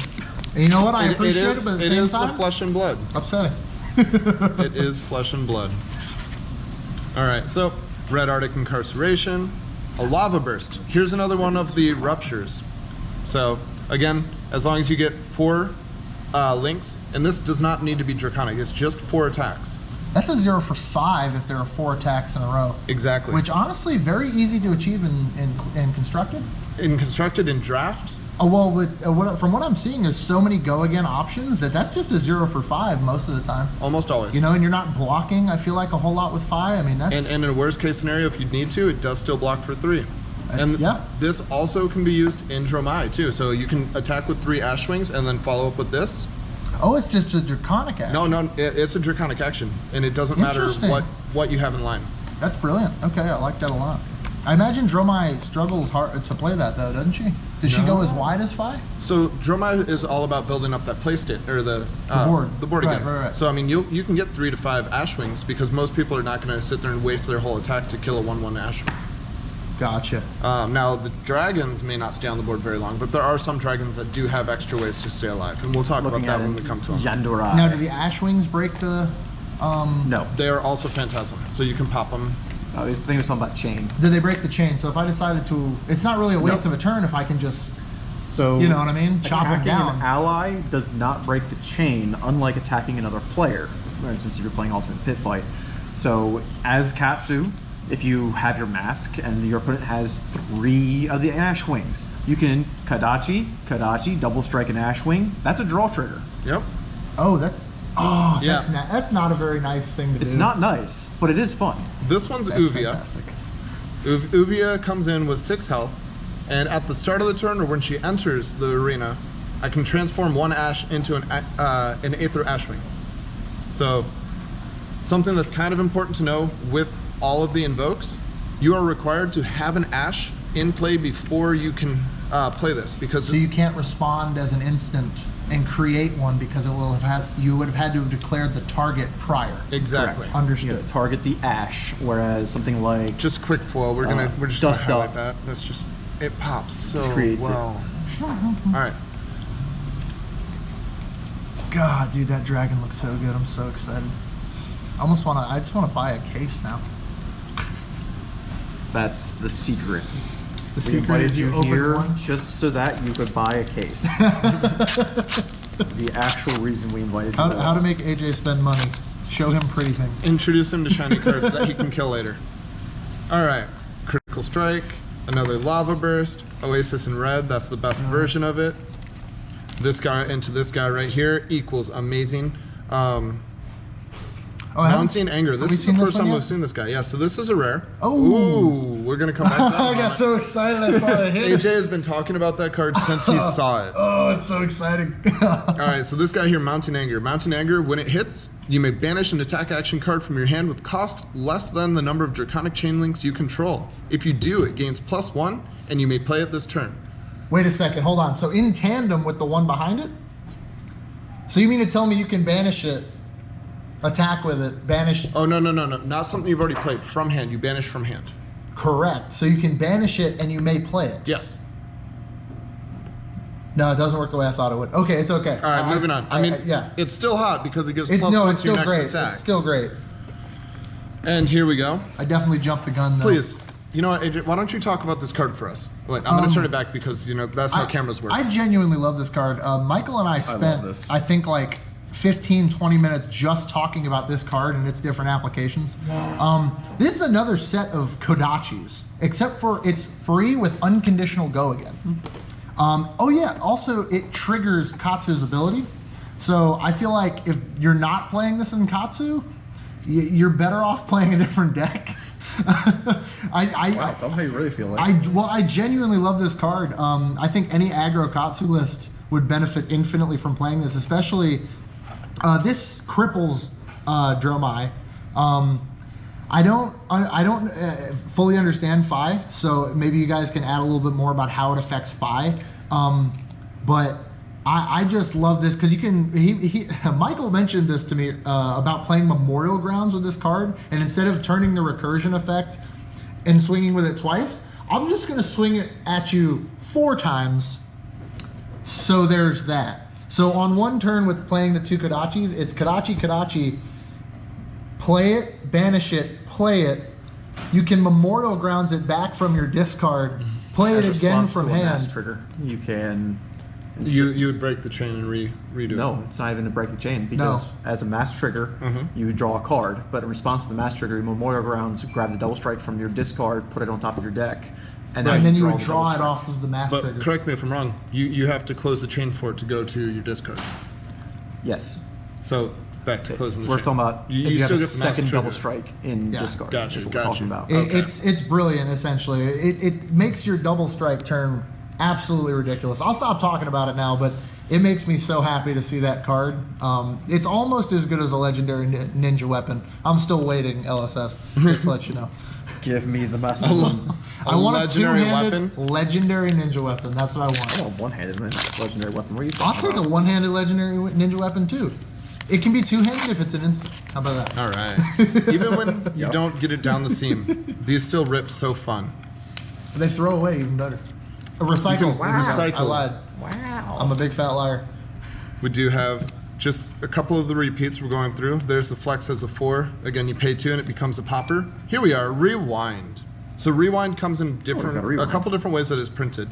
And you know what? I appreciate it, but at the it same is time, the flesh and blood. upsetting. It is flesh and blood. All right, so Red Arctic Incarceration, a lava burst. Here's another one of the ruptures. So again, as long as you get 4 links, and this does not need to be draconic, it's just 4 attacks. That's a 0 for 5 if there are 4 attacks in a row. Exactly. Which honestly, very easy to achieve in constructed. In constructed in draft, Oh well, from what I'm seeing, there's so many go again options that's just a 0 for 5 most of the time. almost always. You know, and you're not blocking. I feel like a whole lot with 5. I mean, that's And in a worst case scenario, if you need to, it does still block for 3. And yeah. this also can be used in Dromai too. So you can attack with 3 Ash Wings and then follow up with this. Oh, it's just a draconic action. No, it's a draconic action, and it doesn't matter Interesting. what you have in line. That's brilliant. Okay, I like that a lot. I imagine Dromai struggles hard to play that though, doesn't she? Does she go No. as wide as Phi? So Dromai is all about building up that play state or the board. The board Right, again. right. So I mean, you can get 3 to 5 Ash Wings because most people are not going to sit there and waste their whole attack to kill a 1/1 Ash Wing. Gotcha. Now the dragons may not stay on the board very long, but there are some dragons that do have extra ways to stay alive, and we'll talk Looking about that at when it, we come to them. Yandorai. Now, do the Ash Wings break the? No. They are also phantasm, so you can pop them. I was thinking something about chain. Do they break the chain? So if I decided to, it's not really a waste Nope. of a turn if I can just, So you know what I mean, chop them attacking down. an ally does not break the chain, unlike attacking another player. For instance, if you're playing Ultimate Pit Fight. So as Katsu, if you have your mask and your opponent has 3 of the Ash Wings, you can Kadachi, double strike an Ash Wing. That's a draw trigger. Yep. Oh, that's Yeah. that's not a very nice thing to do. It's not nice, but it is fun. This one's That's Uvia. fantastic. Uvia comes in with 6 health, and at the start of the turn or when she enters the arena, I can transform 1 Ash into an Aether Ashwing. So something that's kind of important to know with all of the invokes, you are required to have an Ash in play before you can play this, because So you can't respond as an instant and create one because you would have had to have declared the target prior. exactly. Correct. Understood. You have to target the Ash, whereas something like Just quick foil. We're just gonna Dust highlight Up. that. That's just, it pops so Just creates it. well. All right. God, dude, that dragon looks so good. I'm so excited. I just want to buy a case now. that's the secret. The We secret invited is you you open here one. just so that you could buy a case. The actual reason we invited you. How to make AJ spend money. Show him pretty things. Introduce him to shiny cards that he can kill later. All right, Critical Strike, another Lava Burst, Oasis in red, that's the best version of it. This guy into this guy right here equals amazing. Oh, I haven't Mounting Anger, have this we is the seen this first one time yet? we've seen this guy. Yeah, so this is a rare. Oh. Ooh, we're gonna come back to that. I in a got moment. so excited I saw it hit. AJ has been talking about that card since he saw it. Oh, it's so exciting. All right, so this guy here, Mounting Anger. Mounting Anger, when it hits, you may banish an attack action card from your hand with cost less than the number of Draconic Chain Links you control. If you do, it gains +1, and you may play it this turn. Wait a second, hold on. So in tandem with the one behind it? So you mean to tell me you can banish it attack with it, banish. Oh, no. Not something you've already played. From hand. You banish from hand. Correct. So you can banish it and you may play it. Yes. No, it doesn't work the way I thought it would. Okay, it's okay. All right, moving on. I mean, yeah. it's still hot because it gives No, +1 it's to your still next great. attack. It's still great. And here we go. I definitely jumped the gun though. Please. You know what, AJ, why don't you talk about this card for us? Wait, I'm going to turn it back because, you know, that's how cameras work. I genuinely love this card. Michael and I spent, this. I think, like 15, 20 minutes just talking about this card and its different applications. This is another set of Kodachis, except for it's free with unconditional go again. Oh yeah, also it triggers Katsu's ability. So I feel like if you're not playing this in Katsu, you're better off playing a different deck. Wow, that's how you really feel. I genuinely love this card. I think any aggro Katsu list would benefit infinitely from playing this, especially this cripples Dromai. I don't fully understand Phi, so maybe you guys can add a little bit more about how it affects Phi. But I just love this because you can. Michael mentioned this to me about playing Memorial Grounds with this card, and instead of turning the recursion effect and swinging with it twice, I'm just gonna swing it at you 4 times. So there's that. So on one turn with playing the 2 Kodachis, it's Kodachi, play it, banish it, play it. You can Memorial Grounds it back from your discard, play it again from hand. Trigger. You can. You would break the chain and redo it. No, it's not even to break the chain because as a mass trigger, you draw a card, but in response to the mass trigger, you Memorial Grounds, grab the double strike from your discard, put it on top of your deck, and then you would the draw double it strike. off of the mass But trigger. correct me if I'm wrong. You have to close the chain for it to go to your discard. Yes. So back to closing the We're chain. talking about if You you have still a get the mass second double trigger. strike in Yeah. discard. Gotcha, That's what we're talking about. Okay. It's brilliant, essentially. It makes your double strike turn absolutely ridiculous. I'll stop talking about it now, but it makes me so happy to see that card. It's almost as good as a legendary ninja weapon. I'm still waiting, LSS, just to let you know. Give me the master. I want a legendary two-handed weapon? legendary ninja weapon. That's what I I want. want one-handed legendary weapon. What are you I'll talking take a about? one-handed legendary ninja weapon too. It can be two-handed if it's an instant. How about that? All right. Even when you don't get it down the seam, these still rip so fun. They throw away even better. A recycle. Wow. Recycle. I lied. Wow. I'm a big fat liar. We do have just a couple of the repeats we're going through. There's the flex as a 4. Again, you pay 2 and it becomes a popper. Here we are, rewind. So rewind comes in a couple different ways that it's printed.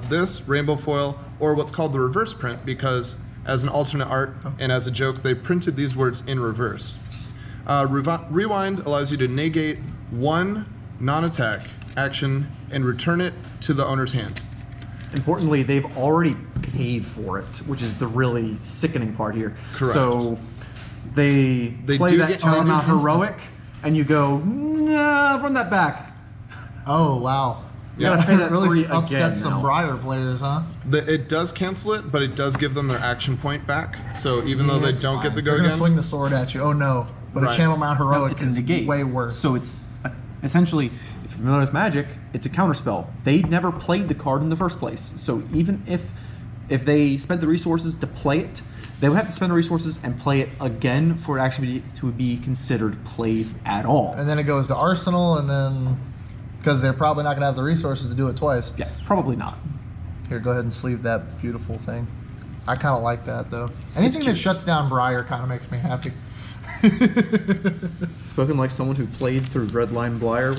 This rainbow foil, or what's called the reverse print, because as an alternate art and as a joke, they printed these words in reverse. Rewind allows you to negate 1 non-attack action and return it to the owner's hand. Importantly, they've already paid for it, which is the really sickening part here. Correct. So they play do that get turn out instant. heroic, and you go, nah, run that back. Oh, wow. You gotta pay that really 3 upset again some now. Briar players, huh? It does cancel it, but it does give them their action point back. So even though they That's don't get fine. the They're go gonna again, swing the sword at you. Oh no! But Right. a channel mount No, heroic it's a is negate. way worse. So it's essentially, if you're familiar with Magic, it's a counterspell. They never played the card in the first place. So even if they spent the resources to play it, they would have to spend the resources and play it again for it actually to be considered played at all. And then it goes to Arsenal, and then because they're probably not gonna have the resources to do it twice. Yeah, probably not. Here, go ahead and sleeve that beautiful thing. I kind of like that though. Anything that shuts down Briar kind of makes me happy. Spoken like someone who played through Redline Blyer.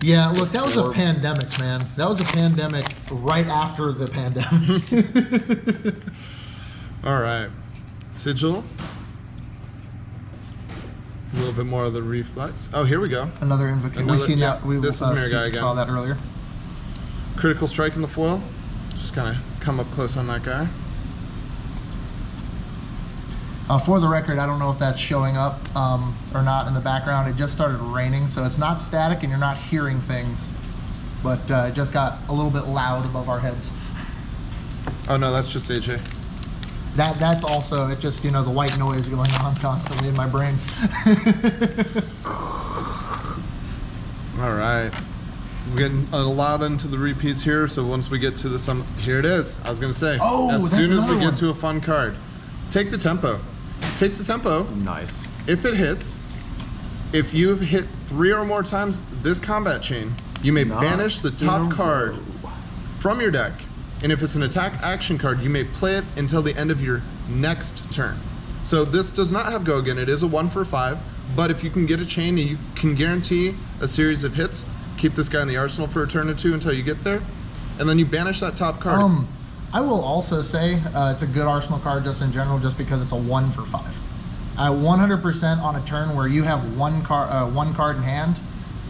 Yeah, look, that was a pandemic, man. That was a pandemic right after the pandemic. all right. Sigil. A little bit more of the reflex. Oh, here we go. Another invocation. Another- We've seen yeah, that. We this is Mirror Guy again. saw that earlier. Critical strike in the foil. Just kind of come up close on that guy. For the record, I don't know if that's showing up or not in the background. It just started raining, so it's not static and you're not hearing things. But it just got a little bit loud above our heads. Oh no, that's just AJ. That's also, it just, you know, the white noise going on constantly in my brain. All right. We're getting a lot into the repeats here, so once we get to the here it is. I was gonna say, Oh, as that's soon as we another get one. to a fun card, take the tempo. Take the tempo. Nice. If it hits, if you've hit 3 or more times this combat chain, you may banish the top card from your deck. And if it's an attack action card, you may play it until the end of your next turn. So this does not have go again. It is a 1 for 5, but if you can get a chain and you can guarantee a series of hits, keep this guy in the arsenal for a turn or 2 until you get there, and then you banish that top card. I will also say it's a good arsenal card just in general, just because it's a 1 for 5. 100% on a turn where you have one card in hand,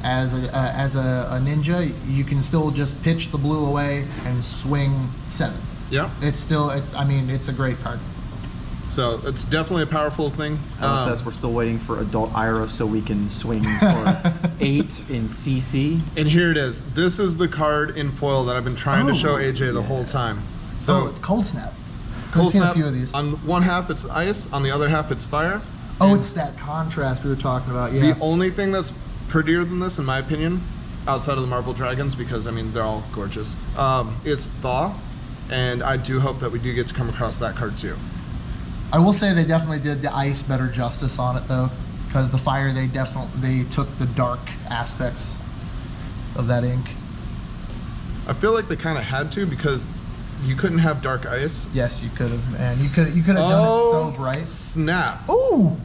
as a ninja, you can still just pitch the blue away and swing 7. Yeah. It's a great card. So it's definitely a powerful thing. Says we're still waiting for adult Ira so we can swing for 8 in CC. And here it is. This is the card in foil that I've been trying to show AJ the whole time. So it's Cold Snap. Cold I've seen Snap, a few of these. on one half it's ice, on the other half it's fire. Oh, And it's that contrast we were talking about. Yeah. the only thing that's prettier than this, in my opinion, outside of the Marble Dragons, because I mean they're all gorgeous, it's Thaw, and I do hope that we do get to come across that card too. I will say they definitely did the ice better justice on it though, because the fire they took the dark aspects of that ink. I feel like they kind of had to, because you couldn't have dark ice. Yes, you could have, man. You could have done it so bright. Snap! Ooh!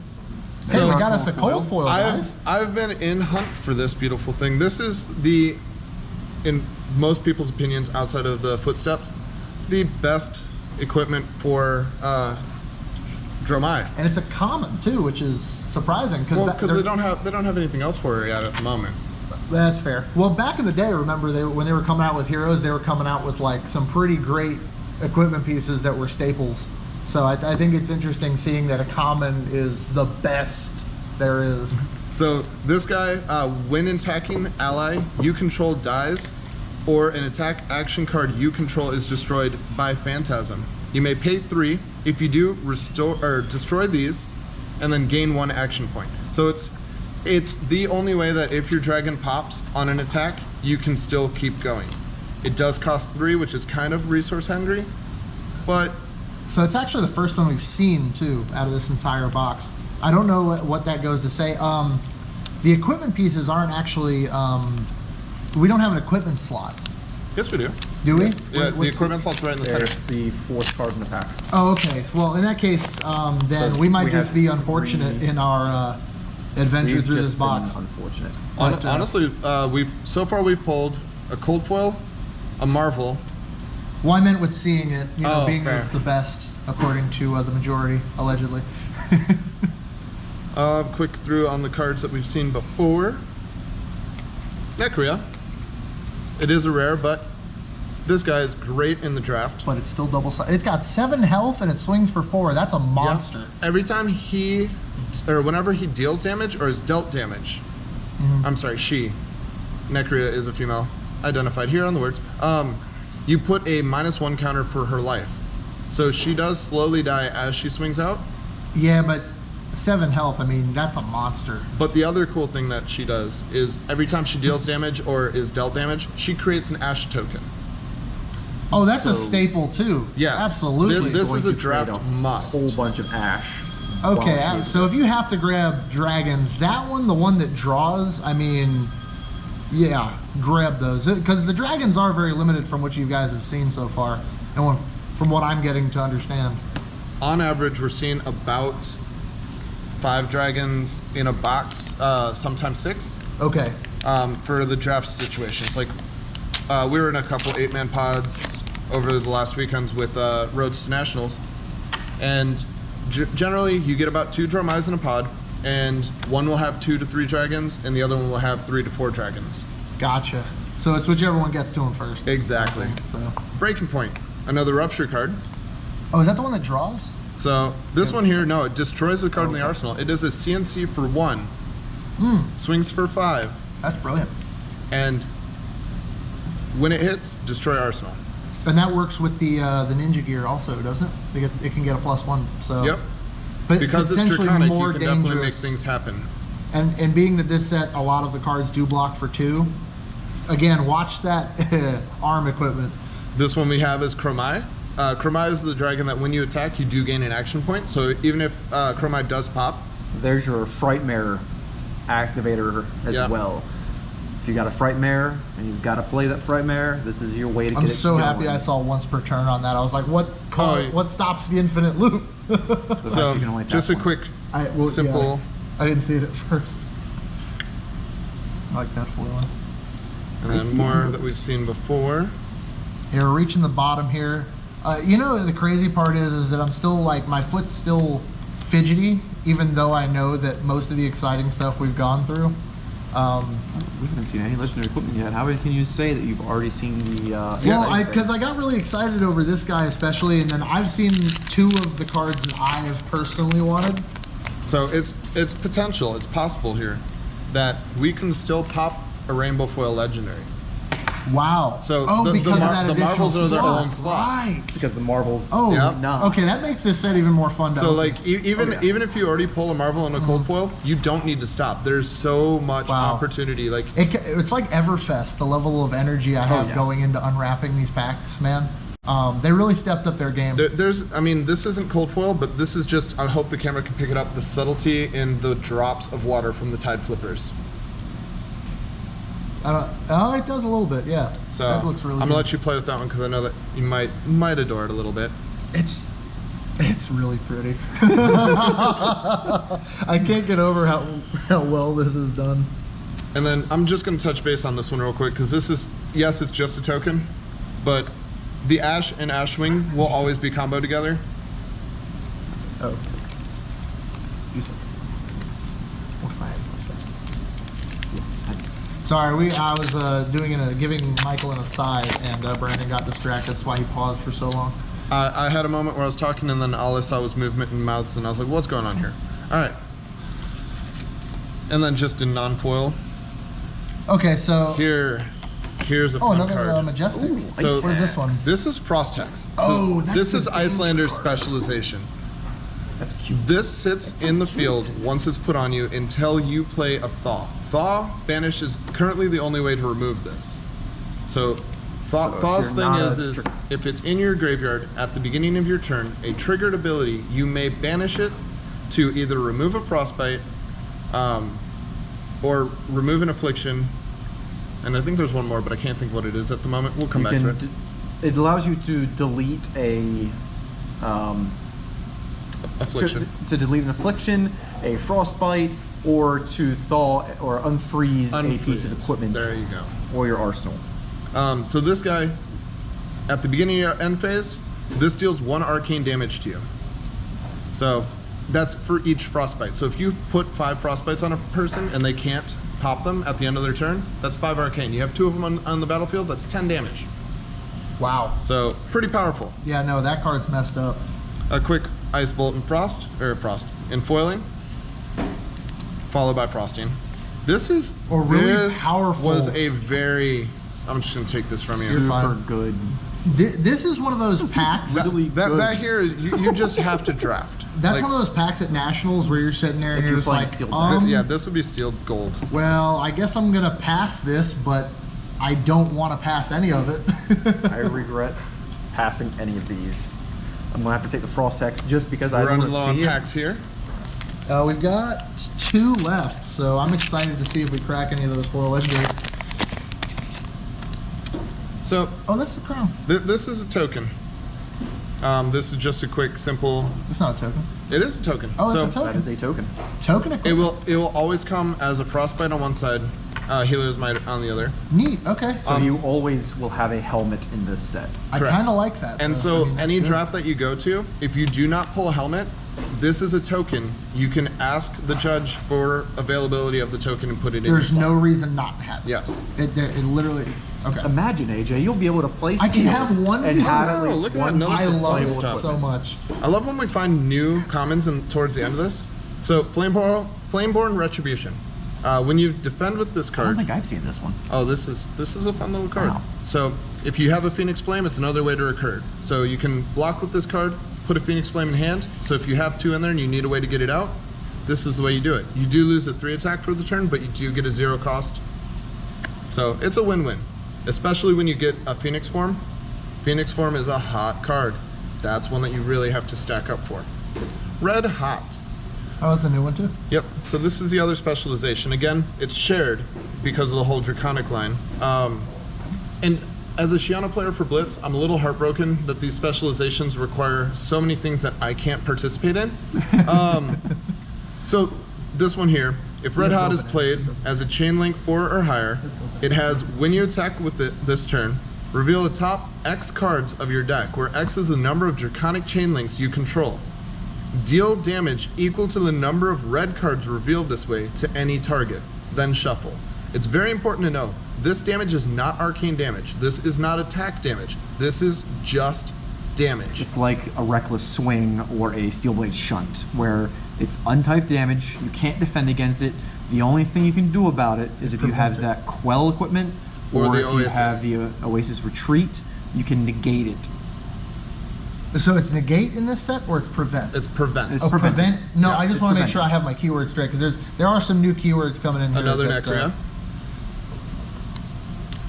So- Hey, we got us a cold foil, guys. I've been in hunt for this beautiful thing. This is in most people's opinions, outside of the footsteps, the best equipment for Dromai. And it's a common too, which is surprising Because they don't have anything else for it yet at the moment. That's fair. Well, back in the day, remember when they were coming out with Heroes, they were coming out with like some pretty great equipment pieces that were staples. So I think it's interesting seeing that a common is the best there is. So this guy, when attacking ally you control dies, or an attack action card you control is destroyed by Phantasm. You may pay 3. If you do, restore or destroy these, and then gain 1 action point. So it's the only way that if your dragon pops on an attack, you can still keep going. It does cost 3, which is kind of resource hungry, but So it's actually the first one we've seen too out of this entire box. I don't know what that goes to say. The equipment pieces aren't actually. We don't have an equipment slot. yes we do. Do we? Yeah, the What's equipment slot's right in the center. There's the 4th card in the pack. Oh, okay. Well, in that case, then So we might we just have be unfortunate 3. in our adventure We've through just this box. been unfortunate. But, Honestly, we've pulled a cold foil, a Marvel. Well, I meant with seeing it, Oh, being fair. that it's the best according to the majority, allegedly. Quick through on the cards that we've seen before. Necria. It is a rare, but this guy is great in the draft. But it's still it's got 7 health and it swings for 4. That's a monster. Yeah. Every time whenever he deals damage or is dealt damage, I'm sorry, she, Necria is a female, identified here on the words, you put a -1 counter for her life. So she does slowly die as she swings out. Yeah, but 7 health, I mean, that's a monster. But the other cool thing that she does is every time she deals damage or is dealt damage, she creates an ash token. Oh, that's a So- staple too. Yes. Absolutely. This Going is a to trade draft a must. whole bunch of ash. Okay, while she's- so if you have to grab dragons, that one, the one that draws, I mean, yeah, grab those. Because the dragons are very limited from what you guys have seen so far, and from what I'm getting to understand. On average, we're seeing about 5 dragons in a box, sometimes 6, Okay. for the draft situations. Like, we were in a couple 8-man pods over the last weekends with Roads to Nationals, and generally you get about 2 Dromais in a pod, and one will have 2 to 3 dragons, and the other one will have 3 to 4 dragons. Gotcha. So it's whichever one gets to him first. Exactly. So. Breaking Point, another rupture card. Oh, is that the one that draws? So this one here, no, it destroys the card in the arsenal. It does a CNC for 1, swings for 5, That's brilliant. and when it hits, destroy arsenal. And that works with the ninja gear also, doesn't it? It can get a +1. So. Yep. But Because it's potentially draconic, more you can definitely make dangerous. things happen. And being that this set, a lot of the cards do block for 2. Again, watch that arm equipment. This one we have is Chromai. Chromai is the dragon that when you attack, you do gain an action point. So even if Chromai does pop, There's your Frightmare activator as well. If you got a Frightmare and you've got to play that Frightmare, this is your way to get I'm it so going. happy I saw once per turn on that. I was like, what stops the infinite loop? so you can only just a attack quick, once. simple. I didn't see it at first. I like that foiling. And then more that we've seen before. Yeah, we're reaching the bottom here. You know, the crazy part is that I'm still like, my foot's still fidgety, even though I know that most of the exciting stuff we've gone through. We haven't seen any legendary equipment yet. How can you say that you've already seen the? Well, because I got really excited over this guy especially, and then I've seen 2 of the cards that I have personally wanted. So it's potential, it's possible here that we can still pop a rainbow foil legendary. Wow. So because of that the additional marbles are their own slot. slot. Right. Because the marbles. Oh, Yep. not. okay, that makes this set even more fun to So open. like even if you already pull a marvel and a cold foil, you don't need to stop. There's so much opportunity. Like It's like Everfest, the level of energy I have going into unwrapping these packs, man. They really stepped up their game. I mean, this isn't cold foil, but this is just, I hope the camera can pick it up, the subtlety in the drops of water from the Tide Flippers. Oh, it does a little bit, yeah. So that looks really I'm gonna let you play with that one because I know that you might adore it a little bit. It's really pretty. I can't get over how well this is done. And then I'm just gonna touch base on this one real quick because this is, yes, it's just a token, but the Ash and Ashwing will always be comboed together. Oh. What if I had Sorry, I was giving Michael an aside, and Brandon got distracted. That's why he paused for so long. I had a moment where I was talking, and then all I saw was movement in mouths, and I was like, "What's going on here?" All right. And then just in non-foil. Okay, so here's a fun another card. majestic. So what is this one? This is Frost Hex. Oh, that's this the is game Icelander's card. Specialization. That's cute. This sits in the field once it's put on you until you play a Thaw. Thaw Banish is currently the only way to remove this. So Thaw's thing is if it's in your graveyard at the beginning of your turn, a triggered ability, you may banish it to either remove a Frostbite or remove an affliction. And I think there's one more, but I can't think what it is at the moment. We'll come back to it. It allows you to delete a Affliction. to delete an affliction, a frostbite, or to thaw or unfreeze a piece of equipment. There you go. Or your arsenal. So this guy, at the beginning of your end phase, this deals 1 arcane damage to you. So that's for each frostbite. So if you put 5 frostbites on a person and they can't pop them at the end of their turn, that's 5 arcane. You have 2 of them on the battlefield, that's 10 damage. Wow. So pretty powerful. Yeah, no, that card's messed up. A quick Ice Bolt and Frost in foiling, followed by Frosting. This is powerful. Was a very, I'm just gonna take this from you. Super good. This is one of those packs. That here is you just have to draft. That's Like, one of those packs at Nationals where you're sitting there and If you're you're just playing like, sealed yeah, this would be sealed gold. well, I guess I'm gonna pass this, but I don't want to pass any of it. I regret passing any of these. I'm gonna have to take the Frost Hex just because I We're don't running want low to on see packs here. We've got 2 left, so I'm excited to see if we crack any of those foil legendaries. So Oh, that's the crown. this is a token. This is just a quick, simple. It's not a token. It is a token. Oh, so it's a token. That is a token. Token equipment. it will always come as a frostbite on one side, Helios Might on the other. Neat. Okay. So you always will have a helmet in this set. I correct. kind of like that. And though. so I mean, that's any good. draft that you go to, if you do not pull a helmet, this is a token. You can ask the judge for availability of the token and put it in your There's slot. no reason not to have it. Yes. It literally. Okay. Imagine, AJ, you'll be able to play I can sealed have one and piece have of- at Oh, least look at one that, another I Playable love it stuff. so much. I love when we find new commons towards the end of this. So Flameborn Retribution. When you defend with this I don't card, think I've seen this one. oh, this is a fun little card. Wow. So if you have a Phoenix Flame, it's another way to recur. So you can block with this card, put a Phoenix Flame in hand. So if you have 2 in there and you need a way to get it out, this is the way you do it. You do lose a 3 attack for the turn, but you do get a 0 cost. So it's a win-win, especially when you get a Phoenix form. Phoenix form is a hot card. That's one that you really have to stack up for. Red Hot. Oh, that's a new one too? Yep, so this is the other specialization. Again, it's shared because of the whole Draconic line. And as a Shiano player for Blitz, I'm a little heartbroken that these specializations require so many things that I can't participate in. So this one here, if Red Hot is played as a chain link 4 or higher, it has when you attack with this turn, reveal the top X cards of your deck, where X is the number of Draconic chain links you control. Deal damage equal to the number of red cards revealed this way to any target, then shuffle. It's very important to know, this damage is not arcane damage. This is not attack damage. This is just damage. It's like a reckless swing or a steel blade shunt, where it's untyped damage, you can't defend against it. The only thing you can do about it is if you have that quell equipment, or the if you have the Oasis retreat, you can negate it. So it's negate in this set, or it's prevent? It's prevent. It's Oh, prevent? No, Yeah, I just it's want to make prevent. sure I have my keywords straight, because there are some new keywords coming in here. Another that, Necria.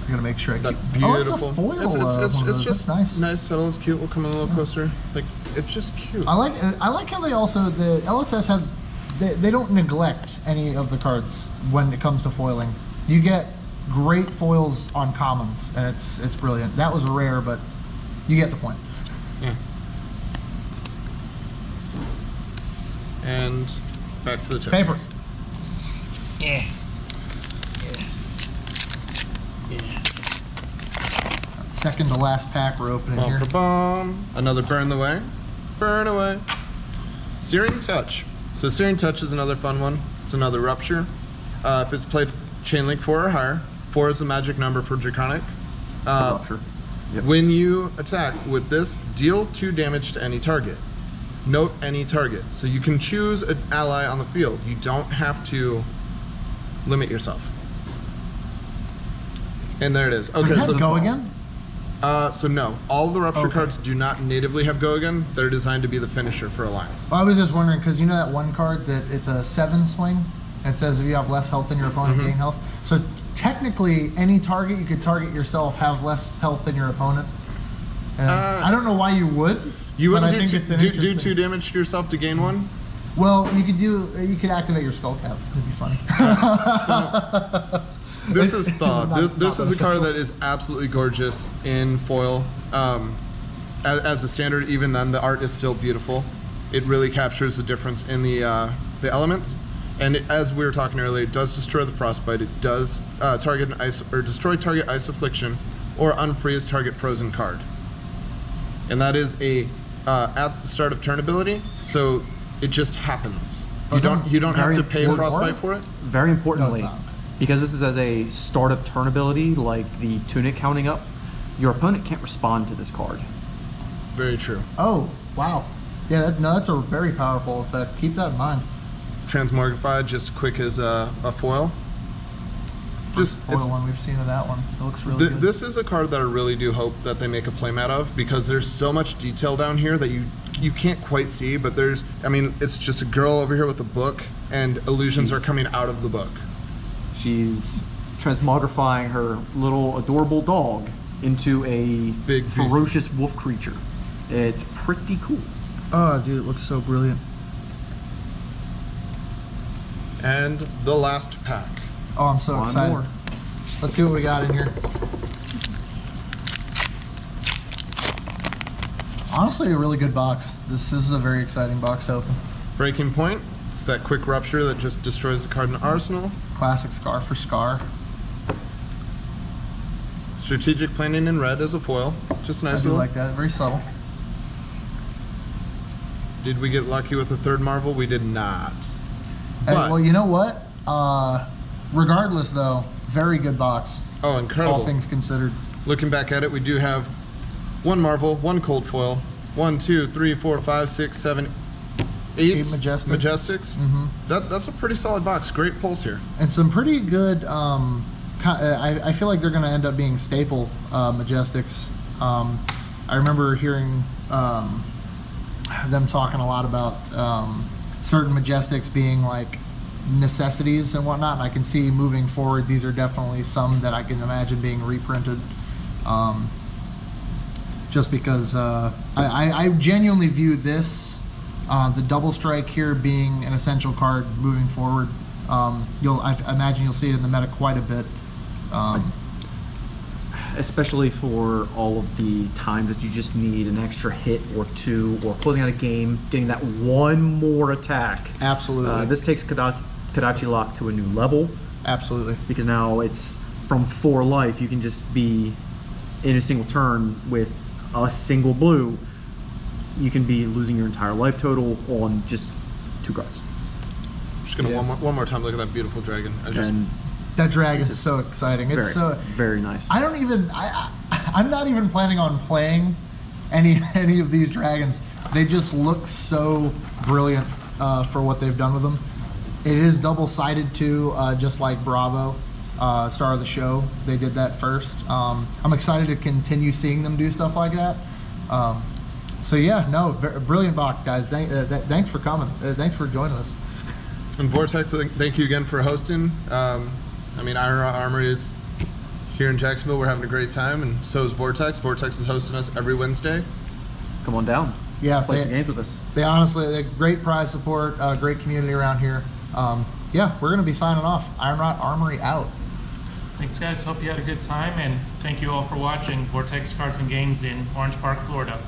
I gotta make sure I keep. That beautiful. Oh, it's a foil. It's one of those. just That's nice. nice, subtle. It's cute. We'll come in a little closer. Like, it's just cute. I like how they also, the LSS has, they don't neglect any of the cards when it comes to foiling. You get great foils on commons, and it's brilliant. That was a rare, but you get the point. Yeah. And back to the tokens. Paper. Yeah. Second to last pack we're opening Bum, here. ba, bum. Another burn the way. Burn away. Searing Touch. So Searing Touch is another fun one. It's another Rupture. If it's played chain link 4 or higher, 4 is the magic number for Draconic. Rupture. Yep. When you attack with this, deal 2 damage to any target. Note any target. So you can choose an ally on the field. You don't have to limit yourself. And there it is. Okay, Does that so go again? So no, all the Rupture Okay. cards do not natively have Go Again. They're designed to be the finisher for a line. Well, I was just wondering, because you know that one card that it's a 7 swing? It says if you have less health than your opponent, gain health. So technically, any target you could target yourself have less health than your opponent. And I don't know why you would. You but I wouldn't think it's an do interesting- 2 damage to yourself to gain 1? Well, you could activate your skull cap. It'd be funny. This is thought. Not This is a card beneficial. that is absolutely gorgeous in foil. As a standard, even then, the art is still beautiful. It really captures the difference in the elements. And as we were talking earlier, it does destroy the Frostbite. It does target an ice or destroy target Ice Affliction, or unfreeze target frozen card. And that is a at the start of turn ability. So it just happens. Oh, You don't have very to pay important. Frostbite for it. Very importantly, No, it's not. because this is as a start of turn ability, like the Tunic counting up, your opponent can't respond to this card. Very true. Oh, wow. Yeah, that's a very powerful effect. Keep that in mind. Transmogrified, just quick as a foil. Just Foil one we've seen of that one. It looks really good. this is a card that I really do hope that they make a playmat of, because there's so much detail down here that you can't quite see, but it's just a girl over here with a book, and illusions are coming out of the book. She's transmogrifying her little adorable dog into a Big beast. ferocious wolf creature. It's pretty cool. Oh, dude, it looks so brilliant. And the last pack. Oh, I'm so One excited. more. Let's see what we got in here. Honestly, a really good box. This is a very exciting box to open. Breaking Point. It's that quick Rupture that just destroys the card in Arsenal. Classic Scar for Scar. Strategic Planning in red as a foil. Just I nice do little. like that. Very subtle. Did we get lucky with the third Marvel? We did not. And, But, well, you know what? Regardless, though, very good box. oh, incredible. All things considered. Looking back at it, we do have 1 Marvel, 1 cold foil, 1, 2, 3, 4, 5, 6, 7, 8 Majestics. Majestics. Mhm. That's a pretty solid box. Great pulls here. And some pretty good. I feel like they're going to end up being staple Majestics. I remember hearing them talking a lot about certain Majestics being like necessities and whatnot. And I can see moving forward, these are definitely some that I can imagine being reprinted. just because I genuinely view this, the double strike here, being an essential card moving forward. I imagine you'll see it in the meta quite a bit. Especially for all of the times that you just need an extra hit or two, or closing out a game, getting that one more attack. Absolutely. This takes Kadachi Lock to a new level, Absolutely. because now it's from 4 life. You can just be in a single turn with a single blue. You can be losing your entire life total on just 2 cards. Just gonna one more time look at that beautiful dragon. And That dragon's so exciting. It's very nice. I'm not even planning on playing any of these dragons. They just look so brilliant for what they've done with them. It is double-sided too, just like Bravo, Star of the Show. They did that first. I'm excited to continue seeing them do stuff like that. So yeah, no, brilliant box, guys. Thanks for coming. Thanks for joining us. And Vortex, thank you again for hosting. I mean, Ironrot Armory is here in Jacksonville. We're having a great time, and so is Vortex. Vortex is hosting us every Wednesday. Come on down. Yeah, Play some games with us. They honestly, they're great prize support, great community around here. Yeah, we're gonna be signing off. Ironrot Armory out. Thanks, guys. Hope you had a good time, and thank you all for watching Vortex Cards and Games in Orange Park, Florida.